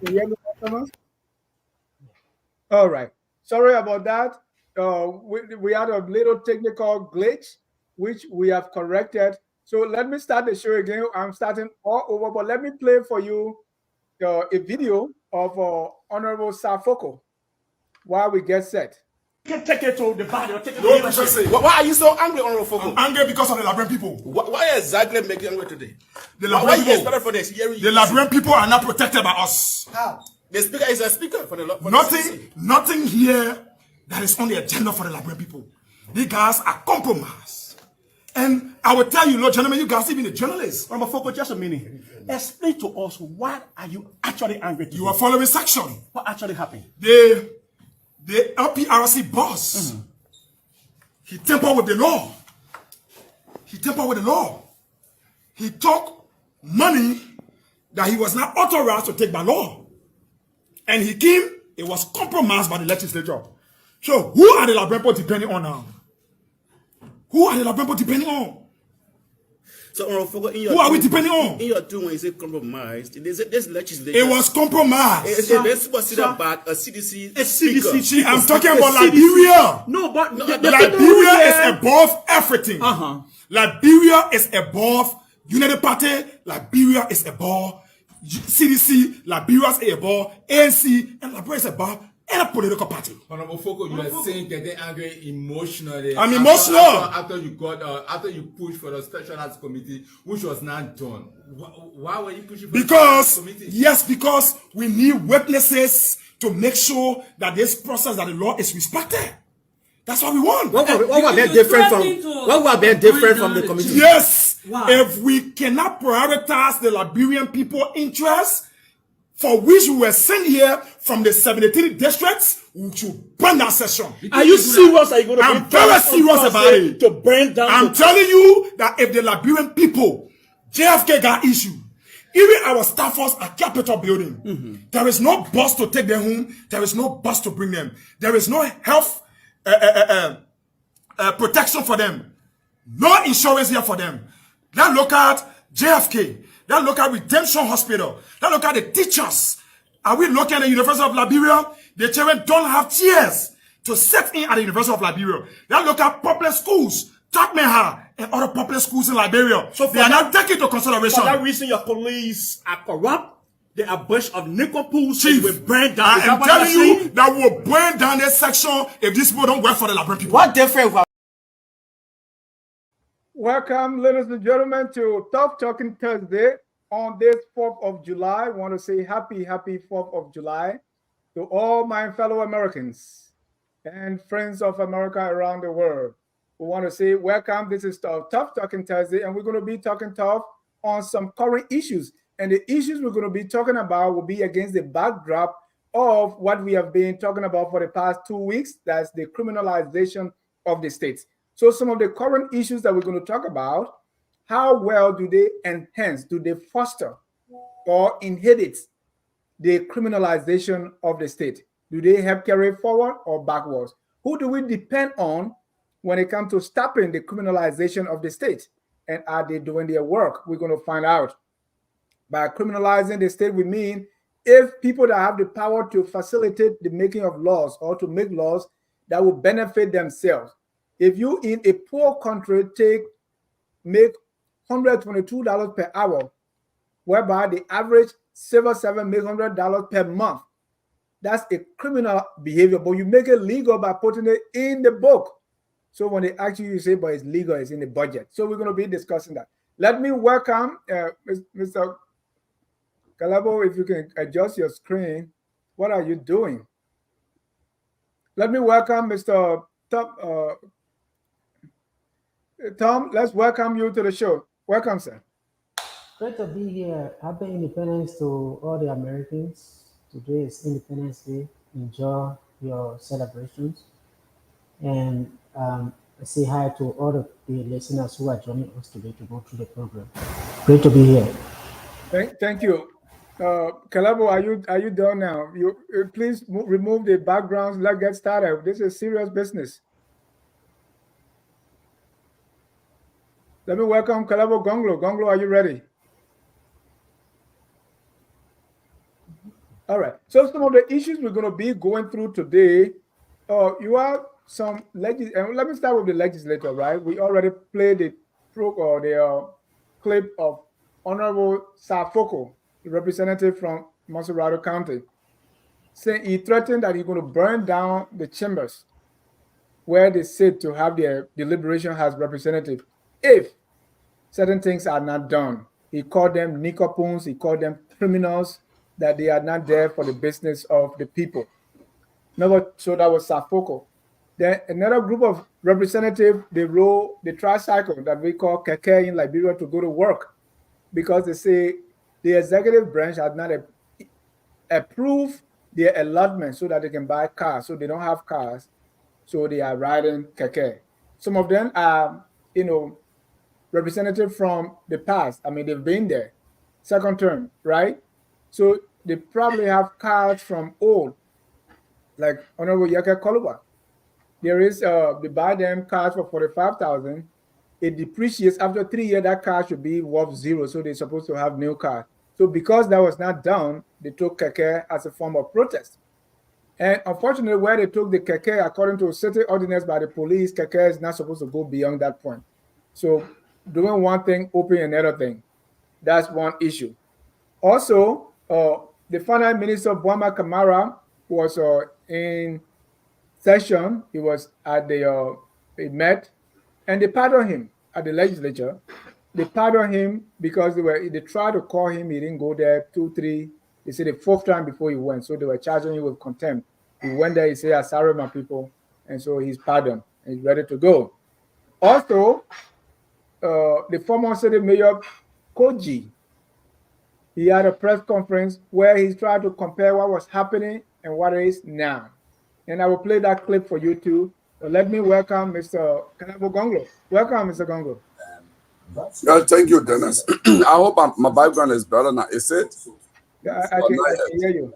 You can hear me, customers? All right. Sorry about that. We had a little technical glitch, which we have corrected. So let me start the show again. I'm starting all over, but let me play for you a video of Honorable Safoko while we get set. You can take it to the body or take it to No, the why are you so angry, Honorable Fogo? I'm angry because of the Liberian people. Why exactly make you angry today? The Why Liberian you people, expected for this hearing? the Liberian people are not protected by us. How? The speaker is a speaker for the Nothing here that is on the agenda for the Liberian people. These guys are compromised. And I will tell you, gentlemen, you guys, even the journalists. Honorable Fogo, just a minute. Explain to us why are you actually angry today? You are following section. What actually happened? The LPRC boss, he tampered with the law. He tampered with the law. He took money that he was not authorized to take by law. And he came, it was compromised by the legislature. So who are the Liberian people depending on now? Who are the Liberian people depending on? So, Honorable Fogo, who are we depending on? In your doing, when you say compromised, this legislature. It was compromised. Let's consider about a CDC. A CDC. See, I'm talking about Liberia. No, but Liberia is above everything. Liberia is above United Party. Liberia is above CDC. Liberia is above ANC, and Liberia is above any political party. Honorable Fogo, you are saying getting angry emotionally. I'm emotional. After you pushed for the special arts committee, which was not done. Why were you pushing for the special arts committee? Because we need witnesses to make sure that this process, that the law is respected. That's what we want. What were they different from the committee? Yes. Wow. If we cannot prioritize the Liberian people interests, for which we were sent here from the 73 districts, we should burn that session. Are you serious? Are you going to I'm very serious about it. To burn down? I'm telling you that if the Liberian people, JFK got issued, even our staffers at Capitol Building, there is no bus to take them home. There is no bus to bring them. There is no health protection for them. No insurance here for them. Then look at JFK. Then look at Redemption Hospital. Then look at the teachers. Are we looking at the University of Liberia? The children don't have chairs to sit in at the University of Liberia. Then look at public schools, Takmeha, and other public schools in Liberia. So they are not taken into consideration. For that reason, your police are corrupt. They are a bunch of nicopoles. Chief, will burn down. I am telling you that we will burn down this section if these people don't work for the Liberian people. What difference? Welcome, ladies and gentlemen, to Tough Talking Thursday on this 4th of July. I want to say happy 4th of July to all my fellow Americans and friends of America around the world. We want to say welcome. This is Tough Talking Thursday, and we're going to be talking tough on some current issues. And the issues we're going to be talking about will be against the backdrop of what we have been talking about for the past 2 weeks. That's the criminalization of the states. So some of the current issues that we're going to talk about, how well do they enhance, do they foster or inhibit the criminalization of the state? Do they help carry forward or backwards? Who do we depend on when it comes to stopping the criminalization of the state? And are they doing their work? We're going to find out. By criminalizing the state, we mean if people that have the power to facilitate the making of laws or to make laws that will benefit themselves. If you in a poor country make $122 per hour, whereby the average civil servant makes $100 per month, that's a criminal behavior. But you make it legal by putting it in the book. So when they ask you, you say, but it's legal, it's in the budget. So we're going to be discussing that. Let me welcome Mr. Calabo, if you can adjust your screen. What are you doing? Let me welcome Mr. Tom, let's welcome you to the show. Welcome, sir. Great to be here. Happy Independence to all the Americans. Today is Independence Day. Enjoy your celebrations. And I say hi to all of the listeners who are joining us today to go through the program. Great to be here. Thank you. Calabo, are you done now? You please remove the backgrounds. Let's get started. This is serious business. Let me welcome Calabo Gonglo. Gonglo, are you ready? All right. So some of the issues we're going to be going through today, you have some and let me start with the legislator, right? We already played the clip of Honorable Safoko, the representative from Monserrado County, saying he threatened that he's going to burn down the chambers where they sit to have their deliberation as representative if certain things are not done. He called them nicopoons, he called them criminals, that they are not there for the business of the people. So that was Safoko. Then another group of representatives, they roll the tricycle that we call keke in Liberia to go to work because they say the executive branch has not approved their allotment so that they can buy cars. So they don't have cars, so they are riding keke. Some of them are, representative from the past. I mean, they've been there, second term, right? So they probably have cards from old, like Honorable Yaka Koluba. There is they buy them cards for 45,000. It depreciates after 3 years. That card should be worth zero, so they're supposed to have new card. So because that was not done, they took keke as a form of protest. And unfortunately, where they took the keke, according to a certain ordinance by the police, keke is not supposed to go beyond that point. So doing one thing, opening another thing. That's one issue. Also, the finance minister, Bwama Kamara, was in session. He was at the, he met, and they pardoned him at the legislature. They pardoned him because they tried to call him. He didn't go there, 2, 3. They said the 4th time before he went. So they were charging him with contempt. He went there, he said, "I'm sorry, my people." And so he's pardoned. He's ready to go. Also, the former city mayor, Koji, he had a press conference where he tried to compare what was happening and what it is now. And I will play that clip for you too. So let me welcome Mr. Kanabo Gonglo. Welcome, Mr. Gonglo. Yeah, thank you, Dennis. I hope my background is better now. Is it? Yeah, I can hear you.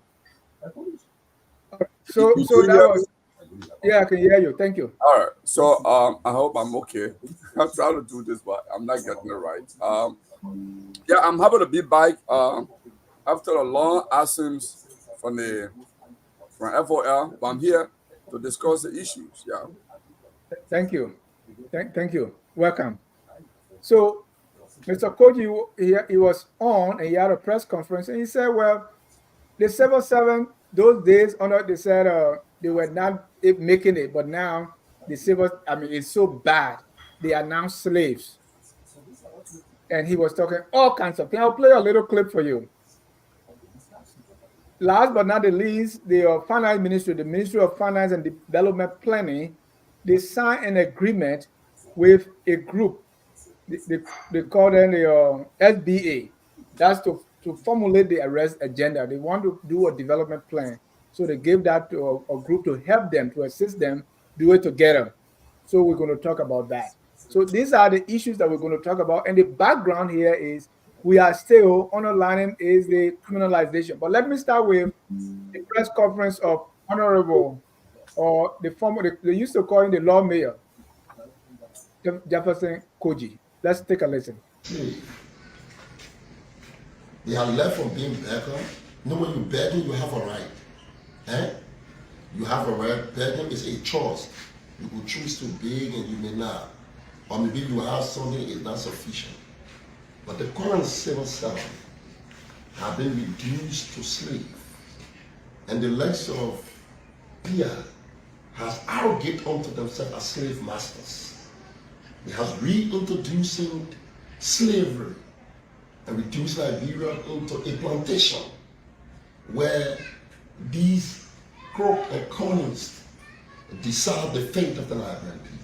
So that was, yeah, I can hear you. Thank you. All right. So I hope I'm okay. I'm trying to do this, but I'm not getting it right. Yeah, I'm happy to be back after a long absence from FOL, but I'm here to discuss the issues. Yeah. Thank you. Thank you. Welcome. So, Mr. Koji, he was on and he had a press conference and he said, well, the civil servant, those days, they said they were not making it, but now the civil, it's so bad. They are now slaves. And he was talking all kinds of things. I'll play a little clip for you. Last but not the least, the finance ministry, the Ministry of Finance and Development Planning, they signed an agreement with a group. They call them the SBA. That's to formulate the arrest agenda. They want to do a development plan. So they gave that to a group to help them, to assist them, do it together. So we're going to talk about that. So these are the issues that we're going to talk about. And the background here is we are still underlining is the criminalization. But let me start with the press conference of Honorable, or the former, they used to call him the Lord Mayor, Jefferson Koji. Let's take a listen. They are left from being beggar. You know, when you begging, you have a right. You have a right. Begging is a choice. You could choose to beg and you may not. Or maybe you have something is not sufficient. But the current civil servant have been reduced to slave. And the likes of Pia has arrogated unto themselves as slave masters. They have reintroducing slavery and reduced Liberia into a plantation where these crook and colonists decide the fate of the Liberian people.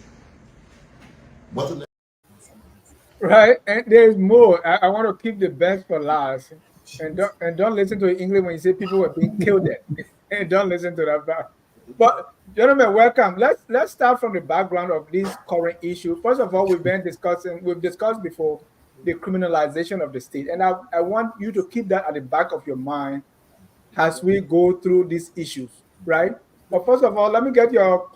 Right, and there's more. I want to keep the best for last, and don't listen to English when you say people were being killed there. And don't listen to that. But gentlemen, welcome. Let's start from the background of this current issue. First of all, we've discussed before the criminalization of the state, and I want you to keep that at the back of your mind as we go through these issues, right? But first of all, let me get your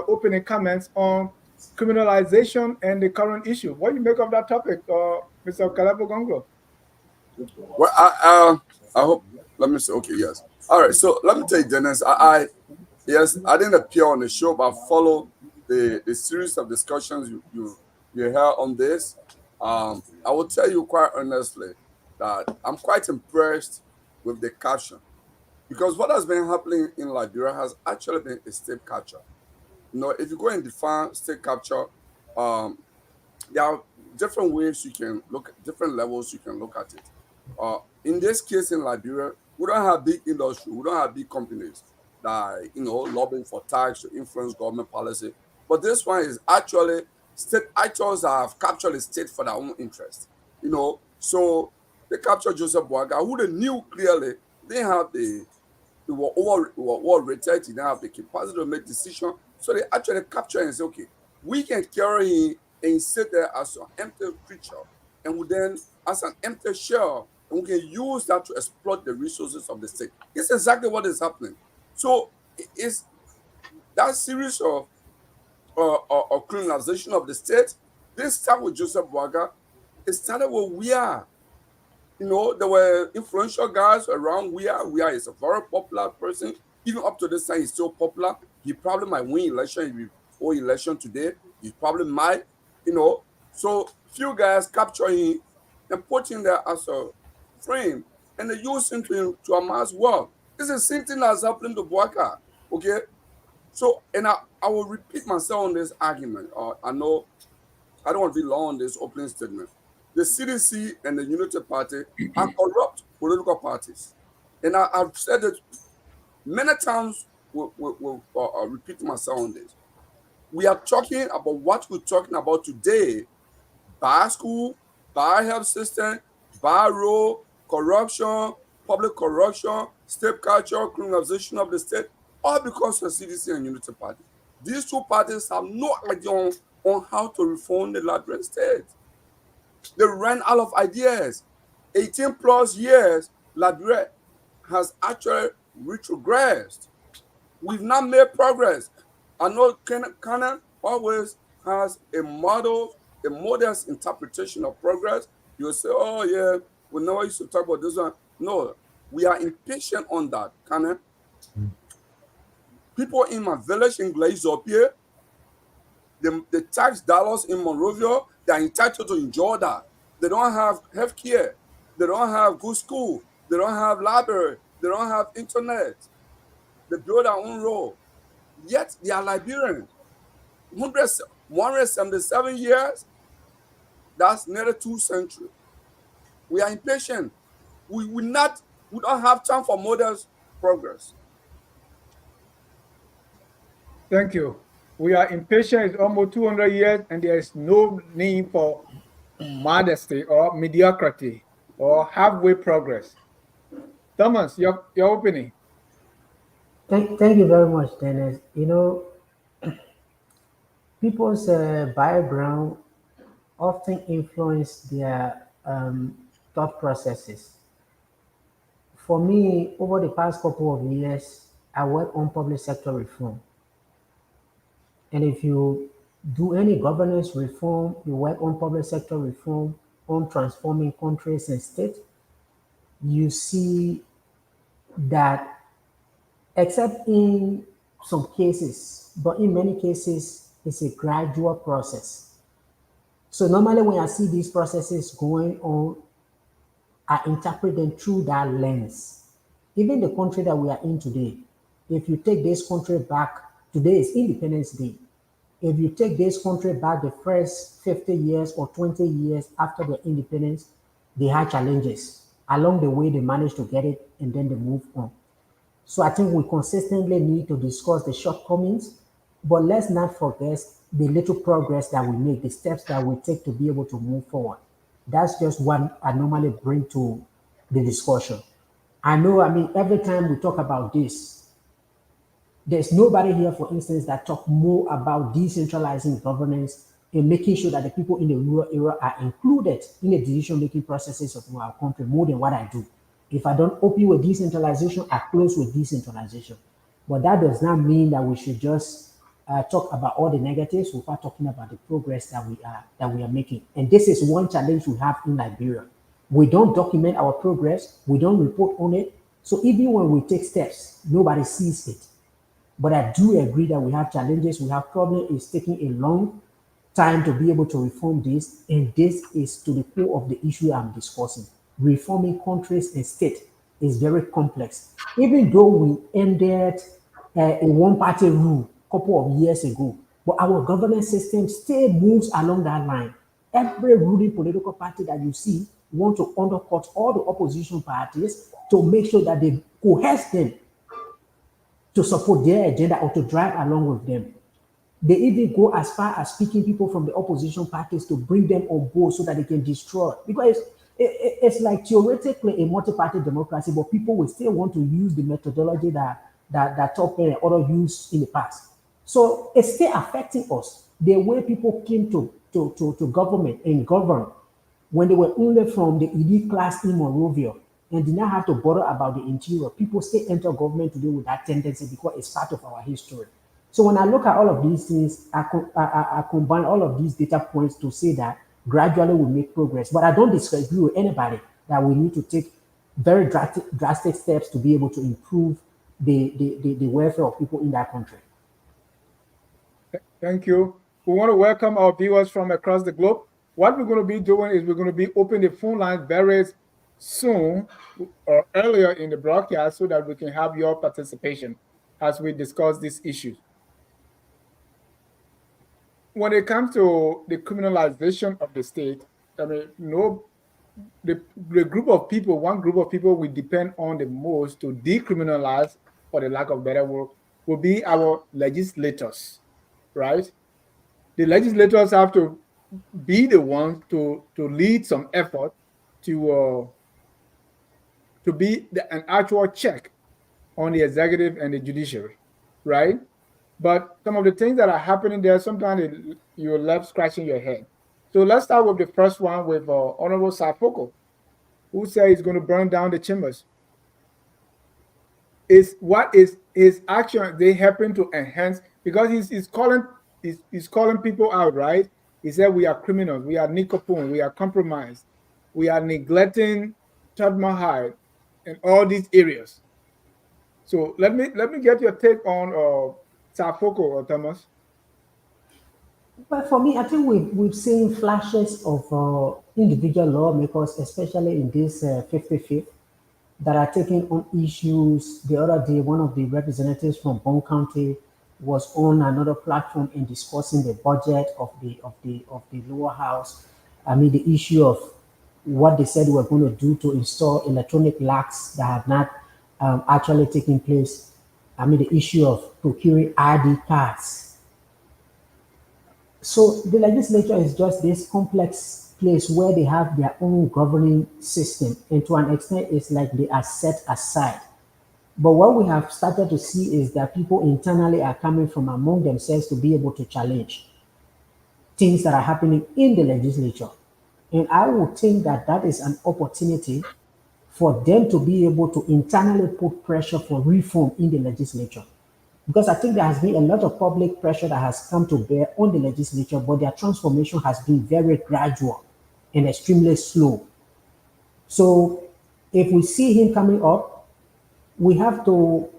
opening comments on criminalization and the current issue. What do you make of that topic, Mr. Kalabo Gonglo? Well, I hope Let me see. Okay, yes. All right. So let me tell you, Dennis. I yes, I didn't appear on the show, but follow the series of discussions you heard on this. I will tell you quite honestly that I'm quite impressed with the caption because what has been happening in Liberia has actually been a state capture. You know, if you go and define state capture, um, there are different ways you can look at different levels you can look at it. In this case in Liberia, we don't have big industry, we don't have big companies that are, lobbying for tax to influence government policy. But this one is actually state actors that have captured the state for their own interest. So they captured Joseph Boaga, who they knew clearly they have they were rated, he didn't have the capacity to make decisions. So they actually capture and say, okay, we can carry him and sit there as an empty creature, and we then as an empty shell, and we can use that to exploit the resources of the state. It's exactly what is happening. So it's that series of criminalization of the state. This started with Joseph Boaga. It started with we are. There were influential guys around Weah. Weah is a very popular person. Even up to this time, he's still popular. He probably might win election if he win election today. He probably might, So few guys capture him and put him there as a frame, and they use him to amass wealth. This is the same thing that's happening to Boaka. Okay, so and I will repeat myself on this argument. I know I don't want to be long on this opening statement. The CDC and the Unity Party are corrupt political parties. And I've said it many times, will repeat myself on this. We are talking about what we're talking about today: bar school, bar health system, bar rule, corruption, public corruption, state culture, criminalization of the state, all because of CDC and Unity Party. These two parties have no idea on how to reform the Liberian state. They ran out of ideas. 18 plus years, Liberia has actually retrogressed. We've not made progress. I know Canaan always has a modest interpretation of progress. You'll say, oh yeah, we never used to talk about this one. No, we are impatient on that, Canaan. People in my village in Glaizopie, the tax dollars in Monrovia, they're entitled to enjoy that. They don't have health care. They don't have good school. They don't have library. They don't have internet. They build their own road. Yet they are Liberian. 177 years, that's nearly 2 centuries. We are impatient. We don't have time for modest progress. Thank you. We are impatient. It's almost 200 years, and there is no need for modesty or mediocrity or halfway progress. Thomas, your opinion. Thank you very much, Dennis. People's background often influence their thought processes. For me, over the past couple of years, I work on public sector reform. And if you do any governance reform, you work on public sector reform, on transforming countries and states, you see that, except in some cases, but in many cases, it's a gradual process. So normally when I see these processes going on, I interpret them through that lens. Even the country that we are in today, if you take this country back, today is Independence Day. If you take this country back the first 50 years or 20 years after their independence, they had challenges. Along the way, they managed to get it and then they move on. So I think we consistently need to discuss the shortcomings, but let's not forget the little progress that we make, the steps that we take to be able to move forward. That's just what I normally bring to the discussion. Every time we talk about this, there's nobody here, for instance, that talk more about decentralizing governance and making sure that the people in the rural area are included in the decision-making processes of our country more than what I do. If I don't open with decentralization, I close with decentralization. But that does not mean that we should just talk about all the negatives without talking about the progress that we are making. And this is one challenge we have in Liberia. We don't document our progress. We don't report on it. So even when we take steps, nobody sees it. But I do agree that we have challenges, we have problems. It's taking a long time to be able to reform this, and this is to the core of the issue I'm discussing. Reforming countries and state is very complex. Even though we ended a one-party rule a couple of years ago, but our governance system still moves along that line. Every ruling political party that you see want to undercut all the opposition parties to make sure that they coerce them to support their agenda or to drive along with them. They even go as far as picking people from the opposition parties to bring them on board so that they can destroy. Because it's like theoretically a multi-party democracy, but people will still want to use the methodology that top and other used in the past. So it's still affecting us. The way people came to government and govern when they were only from the elite class in Monrovia and did not have to bother about the interior, people still enter government today with that tendency because it's part of our history. So when I look at all of these things, I combine all of these data points to say that gradually we make progress. But I don't disagree with anybody that we need to take very drastic steps to be able to improve the welfare of people in that country. Thank you. We want to welcome our viewers from across the globe. What we're going to be doing is we're going to be opening the phone line very soon or earlier in the broadcast so that we can have your participation as we discuss these issues. When it comes to the criminalization of the state, I mean, the group of people, one group of people we depend on the most to decriminalize, for the lack of better word, will be our legislators, right? The legislators have to be the ones to lead some effort to be an actual check on the executive and the judiciary, right? But some of the things that are happening there, sometimes you're left scratching your head. So let's start with the first one with Honorable Safoko, who said he's going to burn down the chambers. Is what is his action? They happen to enhance because he's calling people out, right? He said we are criminals, we are nincompoop, we are compromised, we are neglecting Third Mahal in all these areas. So let me get your take on Safoko or Thomas. But for me, I think we've seen flashes of individual lawmakers, especially in this 55th, that are taking on issues. The other day, one of the representatives from Bone County was on another platform in discussing the budget of the lower house. I mean, the issue of what they said we're going to do to install electronic locks that have not actually taken place. I mean, the issue of procuring ID cards. So the legislature is just this complex place where they have their own governing system, and to an extent, it's like they are set aside. But what we have started to see is that people internally are coming from among themselves to be able to challenge things that are happening in the legislature. And I would think that that is an opportunity for them to be able to internally put pressure for reform in the legislature. Because I think there has been a lot of public pressure that has come to bear on the legislature, but their transformation has been very gradual and extremely slow. So if we see him coming up, we have to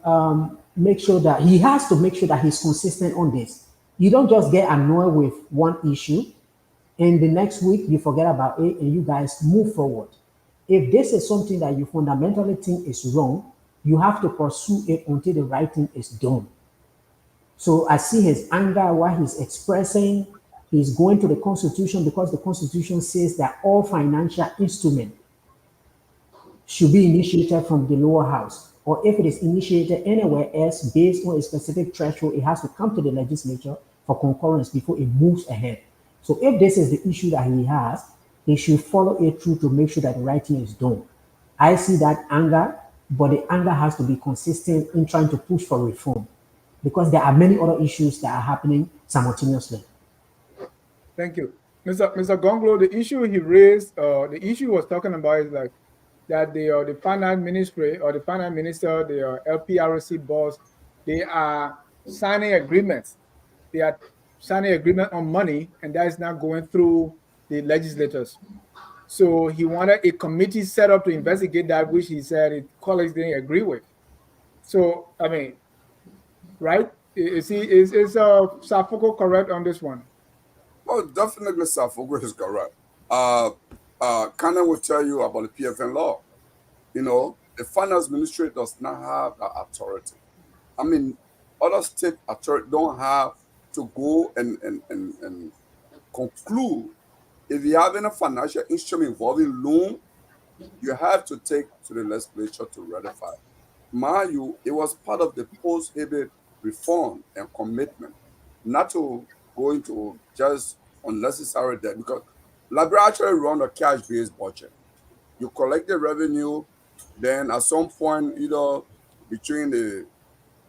make sure that he has to make sure that he's consistent on this. You don't just get annoyed with one issue and the next week you forget about it and you guys move forward. If this is something that you fundamentally think is wrong, you have to pursue it until the right thing is done. So I see his anger while he's expressing, he's going to the Constitution because the Constitution says that all financial instruments should be initiated from the lower house. Or if it is initiated anywhere else based on a specific threshold, it has to come to the legislature for concurrence before it moves ahead. So if this is the issue that he has, he should follow it through to make sure that the right thing is done. I see that anger, but the anger has to be consistent in trying to push for reform because there are many other issues that are happening simultaneously. Thank you. Mr. Gonglo, the issue he raised, the issue he was talking about is like that the finance ministry or the finance minister, the LPRC boss, they are signing agreements. They are signing agreement on money, and that is not going through the legislators. So he wanted a committee set up to investigate that, which he said his colleagues didn't agree with. So I mean, right? Is Safoko correct on this one? Oh, definitely, Safogo is correct. Kana will tell you about the PFN law. You know, the finance ministry does not have that authority. I mean, other state authority don't have to go and conclude. If you have any financial instrument involving loan, you have to take to the legislature to ratify. Mind you, it was part of the post-Habit reform and commitment, not to go into just unnecessary debt because Liberia actually run a cash-based budget. You collect the revenue, then at some point, between the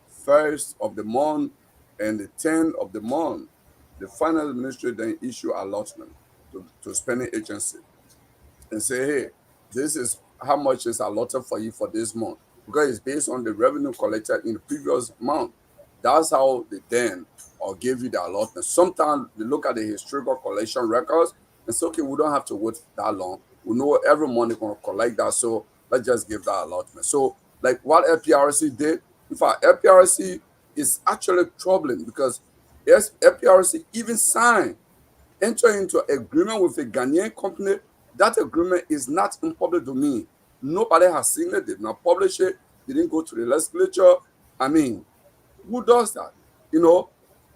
first of the month and the 10th of the month, the finance ministry then issue allotment to spending agency and say, hey, this is how much is allotted for you for this month because it's based on the revenue collected in the previous month. That's how they then or give you the allotment. Sometimes they look at the historical collection records and say, okay, we don't have to wait that long. We know every month they're going to collect that, so let's just give that allotment. So, like what LPRC did, in fact, LPRC is actually troubling because yes, LPRC even signed enter into agreement with a Ghanaian company. That agreement is not in public domain. Nobody has seen it. They've not published it. They didn't go to the legislature. I mean, who does that?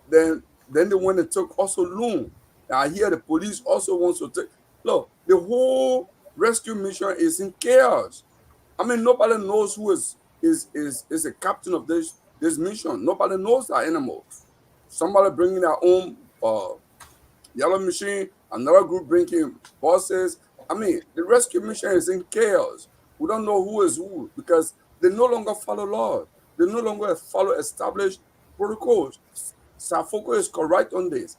Then they went and took also loan. I hear the police also wants to take. Look, the whole rescue mission is in chaos. I mean, nobody knows who is a captain of this mission. Nobody knows that anymore. Somebody bringing their own yellow machine, another group bringing buses. I mean, the rescue mission is in chaos. We don't know who is who because they no longer follow law. They no longer follow established protocols. Safoko is correct on this.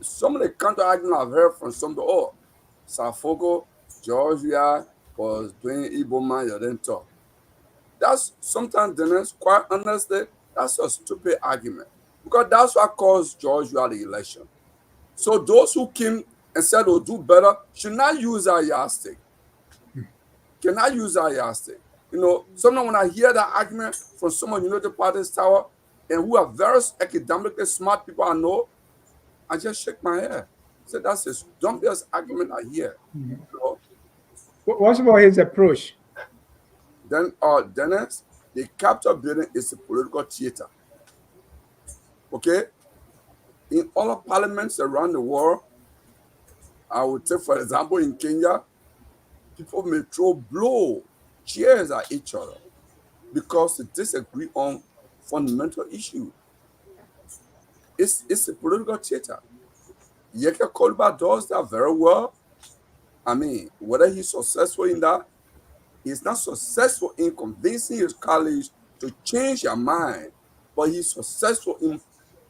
Some of the counter argument I've heard from some of Safoko, Georgia was doing Igbo man, you didn't talk. That's sometimes, Dennis, quite honestly, that's a stupid argument because that's what caused Georgia the election. So those who came and said they'll do better should not use our yardstick. Cannot use our yardstick. Sometimes when I hear that argument from someone United Party's tower and who are very academically smart people I know, I just shake my head. So that's the dumbest argument I hear. What's about his approach? Then, Dennis, the Capitol building is a political theater. Okay? In all parliaments around the world, I would take, for example, in Kenya, people may throw blow chairs at each other because they disagree on fundamental issues. It's a political theater. Yeke Kolba does that very well. I mean, whether he's successful in that, he's not successful in convincing his colleagues to change their mind, but he's successful in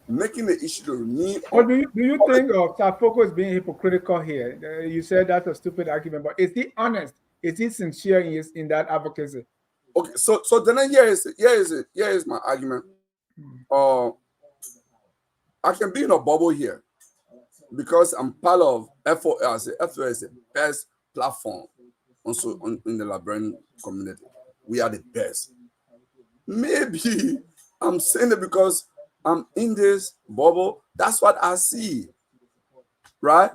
making the issue to remain. Or do you think Safoko is being hypocritical here? You said that's a stupid argument, but is he honest? Is he sincere in that advocacy? Okay, so then here is my argument. I can be in a bubble here because I'm part of FOS. FOS is the best platform also in the Liberian community. We are the best. Maybe I'm saying it because I'm in this bubble. That's what I see. Right?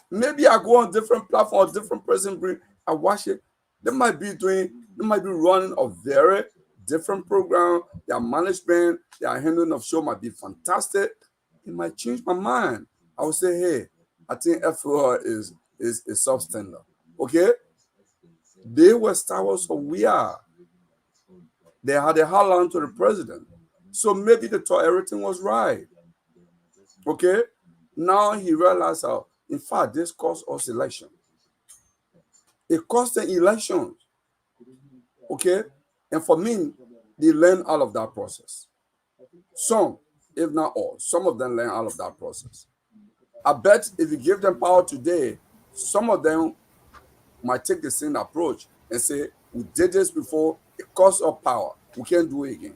Maybe I go on different platforms, different person bring, I watch it. They might be running a very different program. Their management, their handling of show might be fantastic. It might change my mind. I would say, hey, I think FOR is substandard. Okay? They were Star Wars, so we are. They had a hotline to the president. So maybe they thought everything was right. Okay? Now he realized how, in fact, this cost us election. It cost the elections. Okay? And for me, they learn all of that process. Some, if not all, some of them learn all of that process. I bet if you give them power today, some of them might take the same approach and say, we did this before, it cost us power. We can't do it again.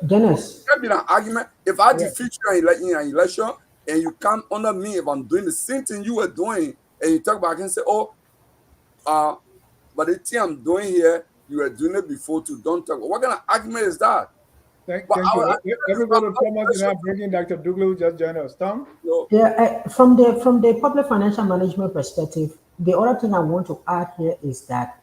Dennis. There can be an argument. If I defeat you in an election and you come under me, if I'm doing the same thing you were doing, and you talk back and say, oh, but the thing I'm doing here, you were doing it before too. Don't talk. What kind of argument is that? Thank But you. our Let me go to Thomas and I'm bringing Dr. Douglas just join us. Tom? Yeah, from the public financial management perspective, the other thing I want to add here is that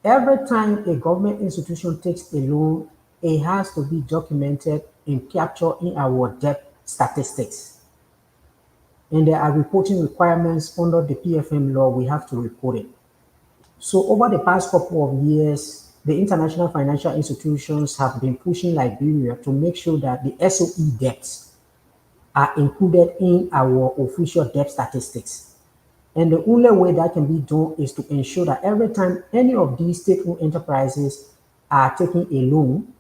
every time a government institution takes a loan, it has to be documented and captured in our debt statistics. And there are reporting requirements under the PFM law. We have to report it. So over the past couple of years, the international financial institutions have been pushing Liberia to make sure that the SOE debts are included in our official debt statistics. And the only way that can be done is to ensure that every time any of these state-owned enterprises are taking a loan,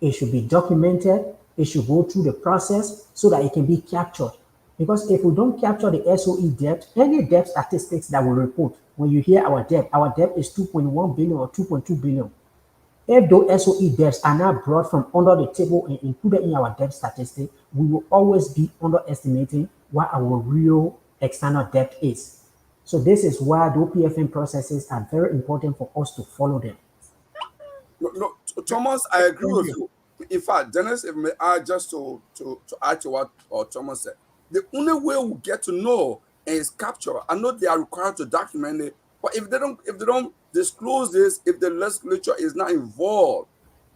it should be documented, it should go through the process so that it can be captured. Because if we don't capture the SOE debt, any debt statistics that we report, when you hear our debt is 2.1 billion or 2.2 billion. If those SOE debts are not brought from under the table and included in our debt statistic, we will always be underestimating what our real external debt is. So this is why the OPFM processes are very important for us to follow them. No, Thomas, I agree Thank with you. you. In fact, Dennis, if may I just to add to what Thomas said, the only way we get to know is capture. I know they are required to document it, but if they don't disclose this, if the legislature is not involved,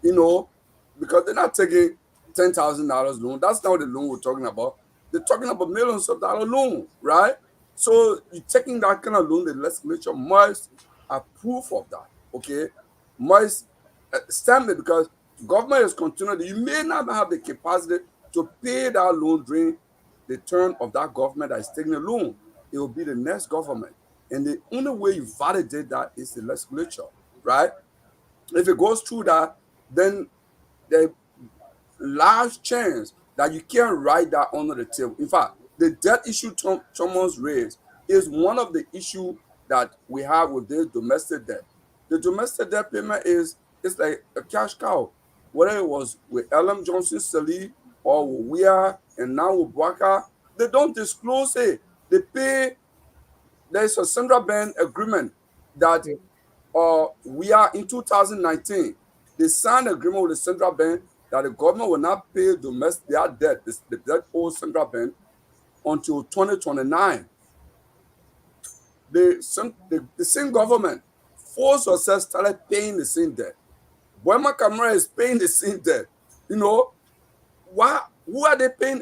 because they're not taking $10,000 loan. That's not the loan we're talking about. They're talking about millions of dollar loan, right? So you're taking that kind of loan, the legislature must approve of that. Okay, must stamp it, because government is continuing. You may not have the capacity to pay that loan during the term of that government that is taking a loan. It will be the next government. And the only way you validate that is the legislature, right? If it goes through that, then the large chance that you can't write that under the table. In fact, the debt issue Thomas raised is one of the issues that we have with this domestic debt. The domestic debt payment is like a cash cow. Whether it was with LM Johnson Sali or with Weir and now with Bwaka, they don't disclose it. They pay. There's a central bank agreement that we are in 2019. They signed an agreement with the central bank that the government will not pay their debt, the debt owed central bank, until 2029. The same government, forced ourselves, started paying the same debt. Boema Camara is paying the same debt. Why? Who are they paying?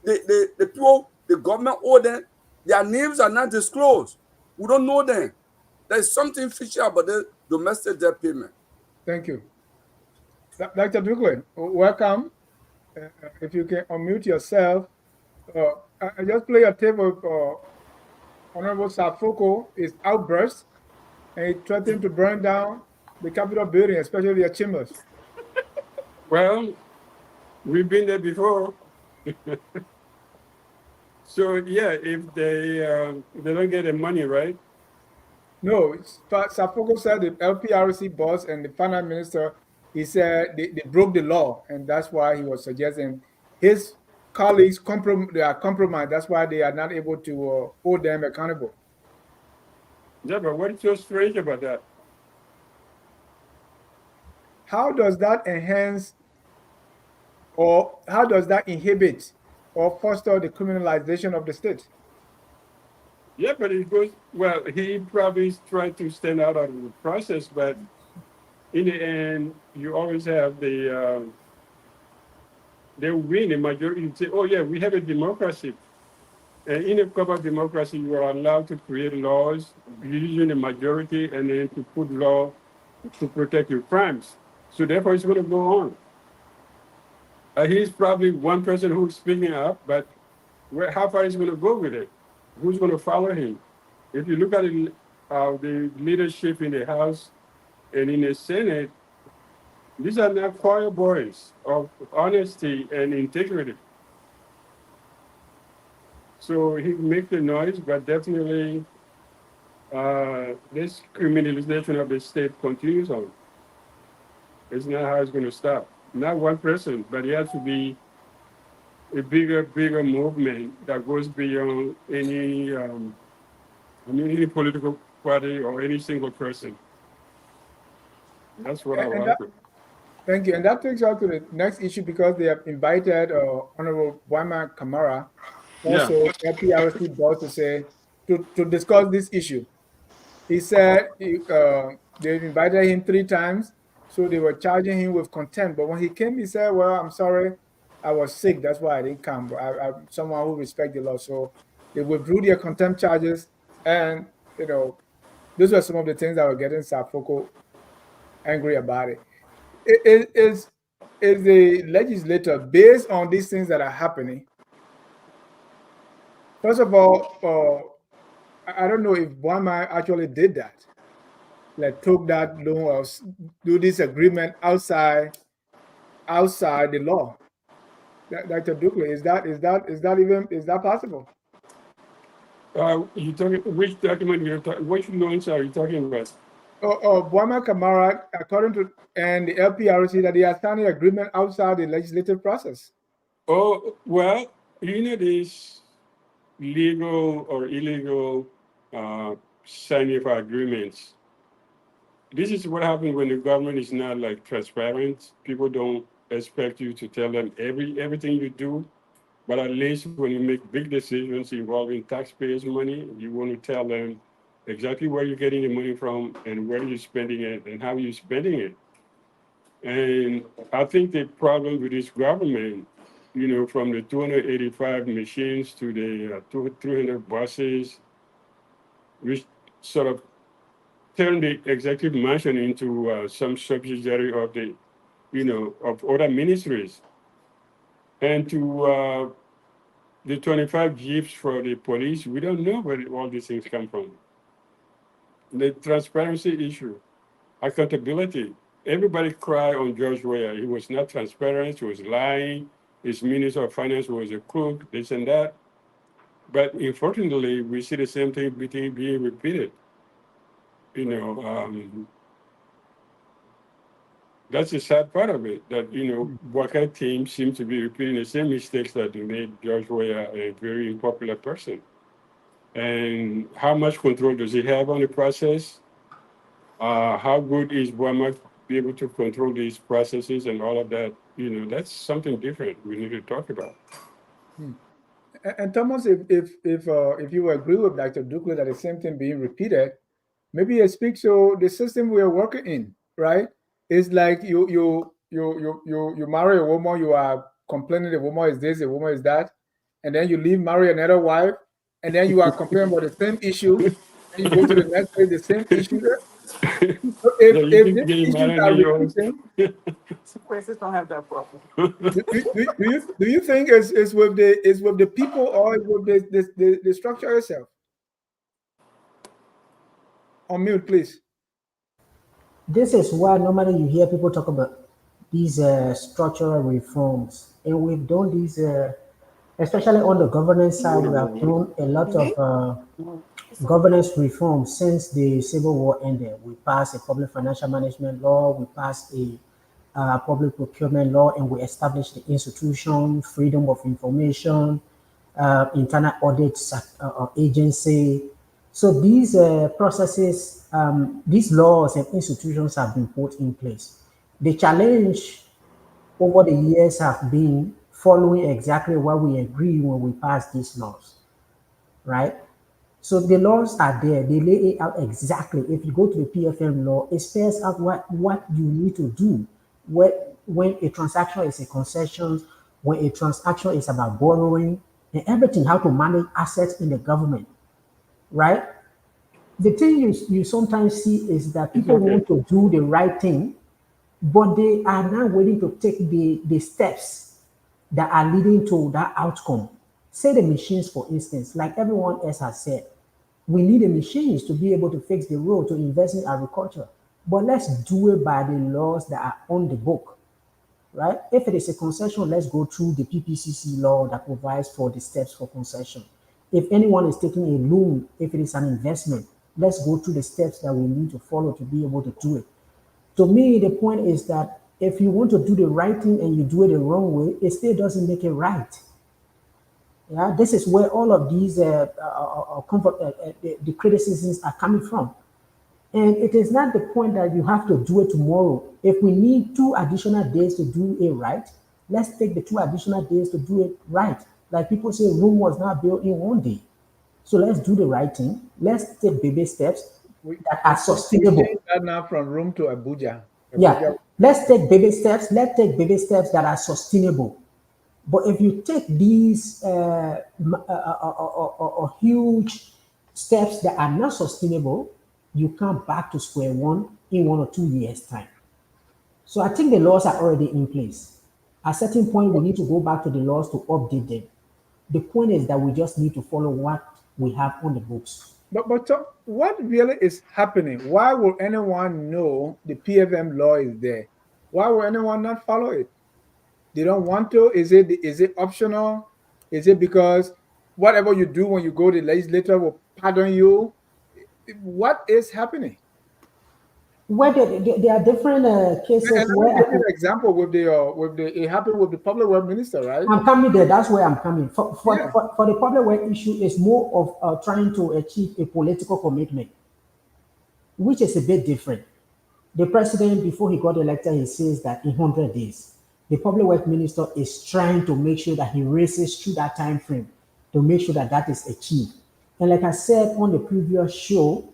The people, the government owe them. Their names are not disclosed. We don't know them. There's something fishy about the domestic debt payment. Thank you. Dr. Douglas, welcome. If you can unmute yourself. I just play a tape of Honorable Safoko, his outburst, and he threatened to burn down the Capitol building, especially the chambers. Well, we've been there before. So yeah, if they don't get the money, right? No, Safoko said the LPRC boss and the finance minister, he said they broke the law, and that's why he was suggesting his colleagues they are compromised. That's why they are not able to hold them accountable. Yeah, but what's so strange about that? How does that enhance or how does that inhibit or foster the criminalization of the state? Yeah, but it goes, well, he probably is trying to stand out of the process, but in the end, you always have they win a majority. You say, oh yeah, we have a democracy. And in a proper democracy, you are allowed to create laws using a majority and then to put law to protect your crimes. So therefore, it's going to go on. He's probably one person who's speaking up, but how far is he going to go with it? Who's going to follow him? If you look at the leadership in the House and in the Senate, these are not choir boys of honesty and integrity. So he makes the noise, but definitely this criminalization of the state continues on. It's not how it's going to stop. Not one person, but it has to be bigger movement that goes beyond any political party or any single person. That's what I And like. thank you. And that takes us to the next issue because they have invited Honorable Wyman Kamara, Yeah. also LPRC boss, to say to discuss this issue. He said they invited him 3 times, so they were charging him with contempt. But when he came, he said, "Well, I'm sorry, I was sick. That's why I didn't come. But I'm someone who respects the law." So they withdrew their contempt charges, and those were some of the things that were getting Safoko angry about it. Is the legislature, based on these things that are happening? First of all, I don't know if Burma actually did that, like took that loan or do this agreement outside the law. Dr. Dukley, is that possible? You talking which document you're talking? Which loans are you talking about? Burma Kamara, according to and the LPRC, that they are signing agreement outside the legislative process. Oh well, these legal or illegal signing of agreements. This is what happens when the government is not like transparent. People don't expect you to tell them everything you do, but at least when you make big decisions involving taxpayers' money, you want to tell them exactly where you're getting the money from and where you're spending it and how you're spending it. And I think the problem with this government, from the 285 machines to the 300 buses, which sort of turn the executive mansion into some subsidiary of of other ministries, and to the 25 jeeps for the police. We don't know where all these things come from. The transparency issue, accountability. Everybody cried on George Weah. He was not transparent. He was lying. His minister of finance was a crook. This and that. But unfortunately, we see the same thing being repeated. That's the sad part of it, that, Waka team seems to be repeating the same mistakes that made George Weah a very unpopular person. And how much control does he have on the process? How good is Burma be able to control these processes and all of that? That's something different we need to talk about. And Thomas, if you agree with Dr. Dukley that the same thing being repeated, maybe it speaks to the system we are working in, right? It's like you marry a woman, you are complaining the woman is this, the woman is that, and then you leave, marry another wife, and then you are complaining about the same issue, and you go to the next place, the same issue. So Yeah, you if can these get issues married are in yours. repeating, Places don't have that problem. do you think it's with the people or it's with the structure itself? On mute, please. This is why normally you hear people talk about these structural reforms, and we've done these, especially on the governance side. We have done a lot of governance reforms since the Civil War ended. We passed a public financial management law. We passed a public procurement law, and we established the institution, freedom of information, internal audit agency. So these processes, these laws and institutions have been put in place. The challenge over the years have been following exactly what we agree when we pass these laws, right? So the laws are there. They lay it out exactly. If you go to the PFM law, it spells out what you need to do when a transaction is a concession, when a transaction is about borrowing, and everything, how to manage assets in the government, right? The thing you sometimes see is that people want to do the right thing, but they are not willing to take the steps that are leading to that outcome. Say the machines, for instance, like everyone else has said, we need the machines to be able to fix the road, to invest in agriculture. But let's do it by the laws that are on the book, right? If it is a concession, let's go through the PPCC law that provides for the steps for concession. If anyone is taking a loan, if it is an investment, let's go through the steps that we need to follow to be able to do it. To me, the point is that if you want to do the right thing and you do it the wrong way, it still doesn't make it right. Yeah, this is where all of these the criticisms are coming from. And it is not the point that you have to do it tomorrow. If we need 2 additional days to do it right, let's take the 2 additional days to do it right. Like people say, Rome was not built in one day. So let's do the right thing. Let's take baby steps We, that are we sustainable. changed that now from Rome to Abuja. Yeah, Abuja. let's take baby steps. Let's take baby steps that are sustainable. But if you take these huge steps that are not sustainable, you come back to square one in 1 or 2 years' time. So I think the laws are already in place. At a certain point, we need to go back to the laws to update them. The point is that we just need to follow what we have on the books. But so what really is happening? Why will anyone know the PFM law is there? Why will anyone not follow it? They don't want to. Is it optional? Is it because whatever you do when you go, the legislature will pardon you? What is happening? Where there are different And cases let me where I give you could, an example with the it happened with the public work minister, right? I'm coming there. That's where I'm coming. Yeah. For the public work issue, it's more of trying to achieve a political commitment, which is a bit different. The president, before he got elected, he says that in 100 days, the public work minister is trying to make sure that he races through that time frame to make sure that that is achieved. And like I said on the previous show,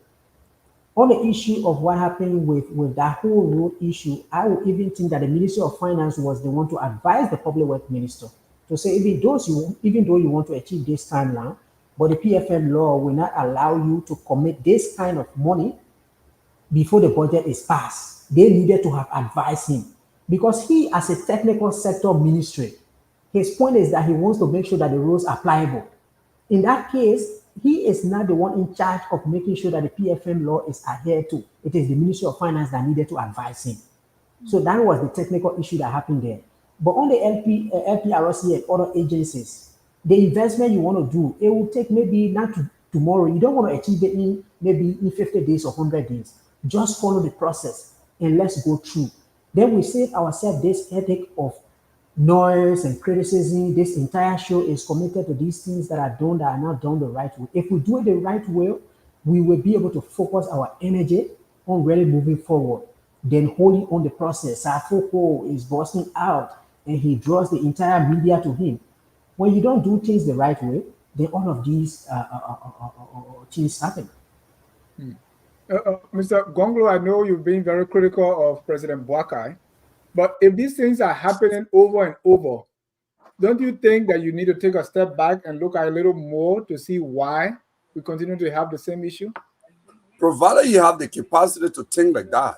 on the issue of what happened with that whole road issue, I would even think that the Ministry of Finance was the one to advise the public work minister to say even though you want to achieve this timeline, but the PFM law will not allow you to commit this kind of money before the budget is passed. They needed to have advised him because he, as a technical sector ministry, his point is that he wants to make sure that the rules are pliable. In that case, he is not the one in charge of making sure that the PFM law is adhered to. It is the Ministry of Finance that needed to advise him. So that was the technical issue that happened there. But on the LPRC and other agencies, the investment you want to do, it will take maybe not tomorrow. You don't want to achieve it in maybe in 50 days or 100 days. Just follow the process and let's go through. Then we save ourselves this headache of noise and criticism. This entire show is committed to these things that are done that are not done the right way. If we do it the right way, we will be able to focus our energy on really moving forward. Then holding on the process. Safoko is busting out and he draws the entire media to him. When you don't do things the right way, then all of these things happen. Mr. Gonglo, I know you've been very critical of President Boakai, but if these things are happening over and over, don't you think that you need to take a step back and look at a little more to see why we continue to have the same issue? Provided you have the capacity to think like that.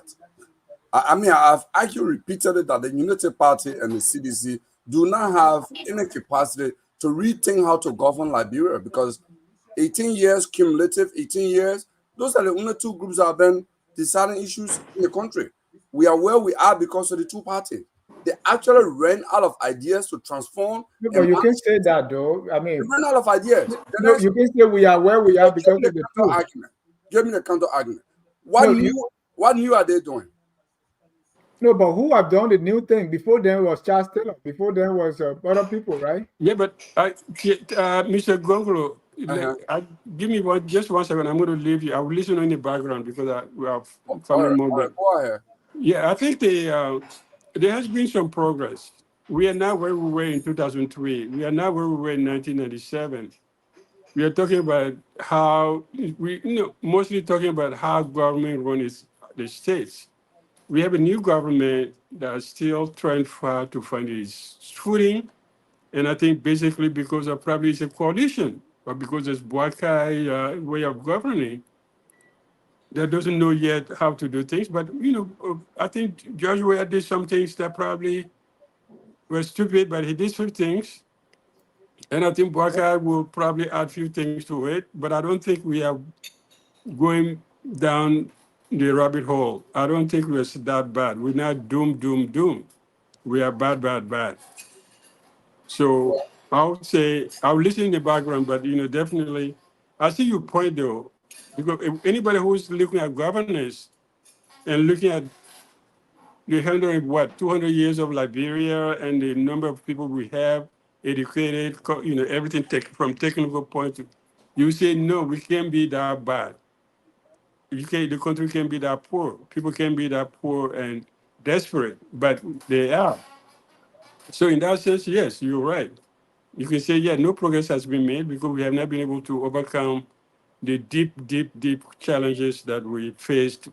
I mean, I've actually repeated that the Unity Party and the CDC do not have any capacity to rethink how to govern Liberia because 18 years cumulative, 18 years, those are the only two groups that have been deciding issues in the country. We are where we are because of the two parties. They actually ran out of ideas to transform. No, but you can say that, though. I They mean, ran out of ideas. no, you can say we are where we are because of the two. Argument. Give me the counter argument. No, What new are they doing? No, but who have done the new thing? Before then was Charles Taylor. Before then was other people, right? Yeah, but Mr. Gongolo, give me just 1 second. I'm going to leave you. I will listen in the background because we have family members. Go ahead. Yeah, I think there has been some progress. We are now where we were in 2003. We are now where we were in 1997. We are talking about how mostly talking about how government runs the states. We have a new government that's still trying to find its footing. And I think basically because of probably it's a coalition, or because it's Boakai way of governing that doesn't know yet how to do things. But, I think Joshua did some things that probably were stupid, but he did some things. And I think Boakai will probably add a few things to it. But I don't think we are going down the rabbit hole. I don't think we're that bad. We're not doom. We are bad. So I would say I'll listen in the background, but definitely I see your point though, because if anybody who's looking at governance and looking at the 200 years of Liberia and the number of people we have, educated, everything from technical point of you say, no, we can't be that bad. The country can't be that poor. People can't be that poor and desperate, but they are. So in that sense, yes, you're right. You can say, yeah, no progress has been made because we have not been able to overcome the deep challenges that we faced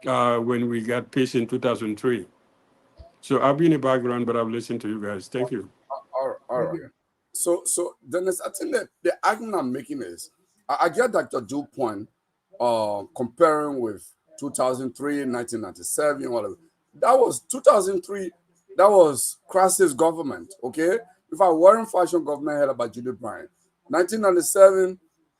when we got peace in 2003. So I'll be in the background, but I've listened to you guys. Thank you. All right. So Dennis, I think that the argument I'm making is, I get Dr. Duke's point, comparing with 2003, 1997, whatever. That was 2003. That was crisis government. Okay, if I weren't fashion government headed by Judy Bryant, 1997,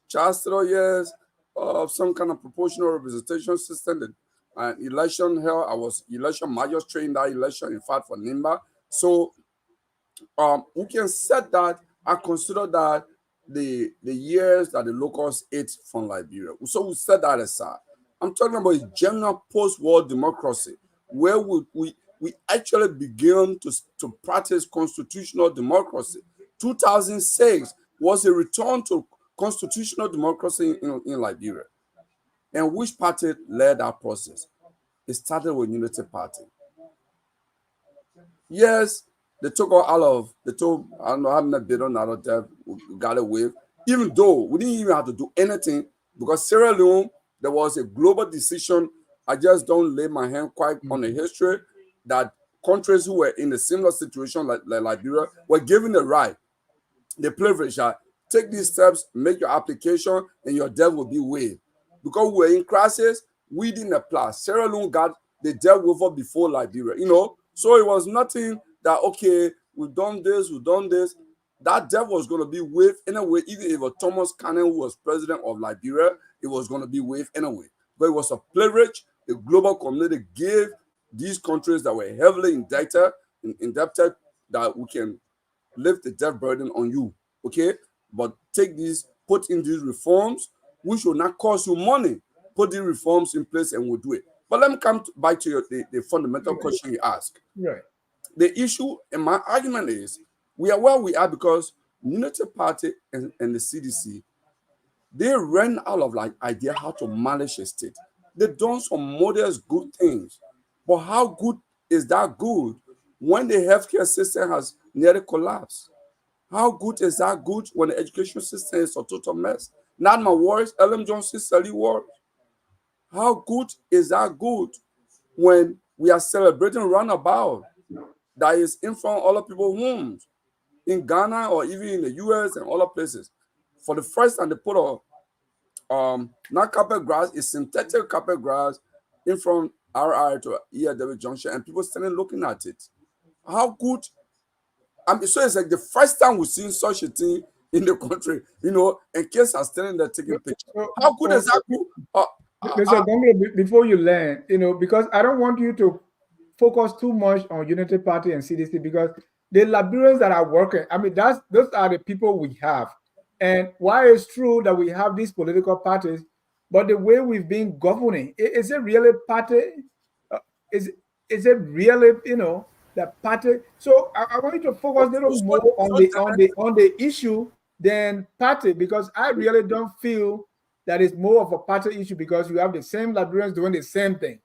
Chastro years of some kind of proportional representation system. That election held. I was election magistrate in that election. In fact, for NIMBA. So we can set that. I consider that the years that the locals ate from Liberia. So we set that aside. I'm talking about a general post-war democracy where we actually begin to practice constitutional democracy. 2006 was a return to constitutional democracy in Liberia. And which party led that process? It started with Unity Party. Yes, they took all of, they told, I don't know, having a bid on out of that, we got away. Even though we didn't even have to do anything because Sierra Leone, there was a global decision. I just don't lay my hand quite on the history that countries who were in a similar situation like Liberia were given the right, the privilege, take these steps, make your application, and your debt will be waived. Because we were in crisis, we didn't apply. Sierra Leone got the debt waiver before Liberia, So it was nothing that, okay, we've done this. That debt was going to be waived anyway. Even if it was Thomas Cannon who was president of Liberia, it was going to be waived anyway. But it was a privilege the global community gave these countries that were heavily indebted that we can lift the debt burden on you, okay? But put in these reforms, which will not cost you money. Put these reforms in place and we'll do it. But let me come back to the fundamental question you ask. Right. The issue and my argument is we are where we are because Unity Party and the CDC, they ran out of idea how to manage a state. They've done some modest good things. But how good is that good when the healthcare system has nearly collapsed? How good is that good when the education system is a total mess? Not my words, Ellen Johnson's silly words. How good is that good when we are celebrating roundabout that is in front of other people's homes in Ghana or even in the US and other places? For the first time, they put not carpet grass, it's synthetic carpet grass in front RI to ERW Junction, and people standing looking at it. How good? So it's like the first time we've seen such a thing in the country, and kids are standing there taking pictures. How good is that? Mr. Gonglo, before you learn, because I don't want you to focus too much on Unity Party and CDC because the Liberians that are working, those are the people we have. And while it's true that we have these political parties, but the way we've been governing, is it really party? Is it really, the party? So I want you to focus a little more on the issue than party, because I really don't feel that it's more of a party issue because you have the same Liberians doing the same thing.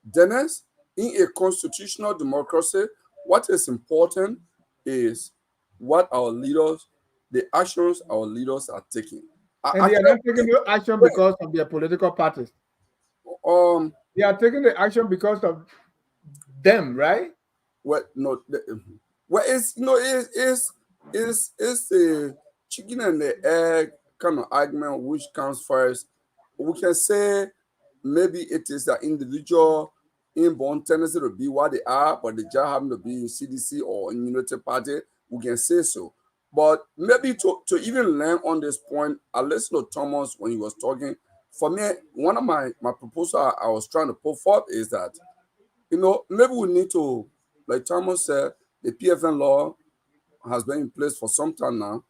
Dennis, in a constitutional democracy, what is important is what our leaders, the actions our leaders are taking. And they are not taking the action because of their political parties. They are taking the action because of them, right? Well, no. It's the chicken and the egg kind of argument which comes first. We can say maybe it is the individual inborn tendency to be what they are, but they just happen to be in CDC or in Unity Party. We can say so. But maybe to even learn on this point, I listened to Thomas when he was talking. For me, one of my proposal I was trying to put forth is that, maybe we need to, like Thomas said, the PFN law has been in place for some time now.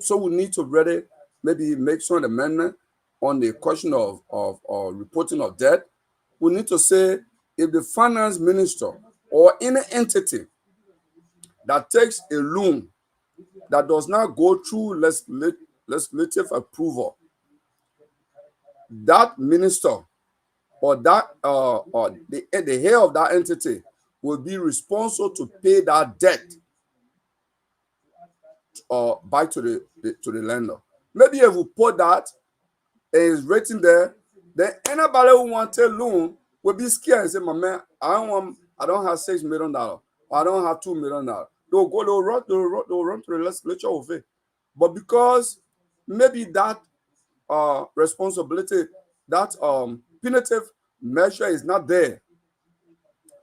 So we need to really maybe make some amendment on the question of reporting of debt. We need to say if the finance minister or any entity that takes a loan that does not go through legislative approval, that minister or that or the head of that entity will be responsible to pay that debt back to the lender. Maybe if we put that and it's written there, then anybody who want to take loan will be scared and say, "My man, I don't have $6 million, or I don't have $2 million." They'll run to the legislature of it. But because maybe that responsibility, that punitive measure is not there,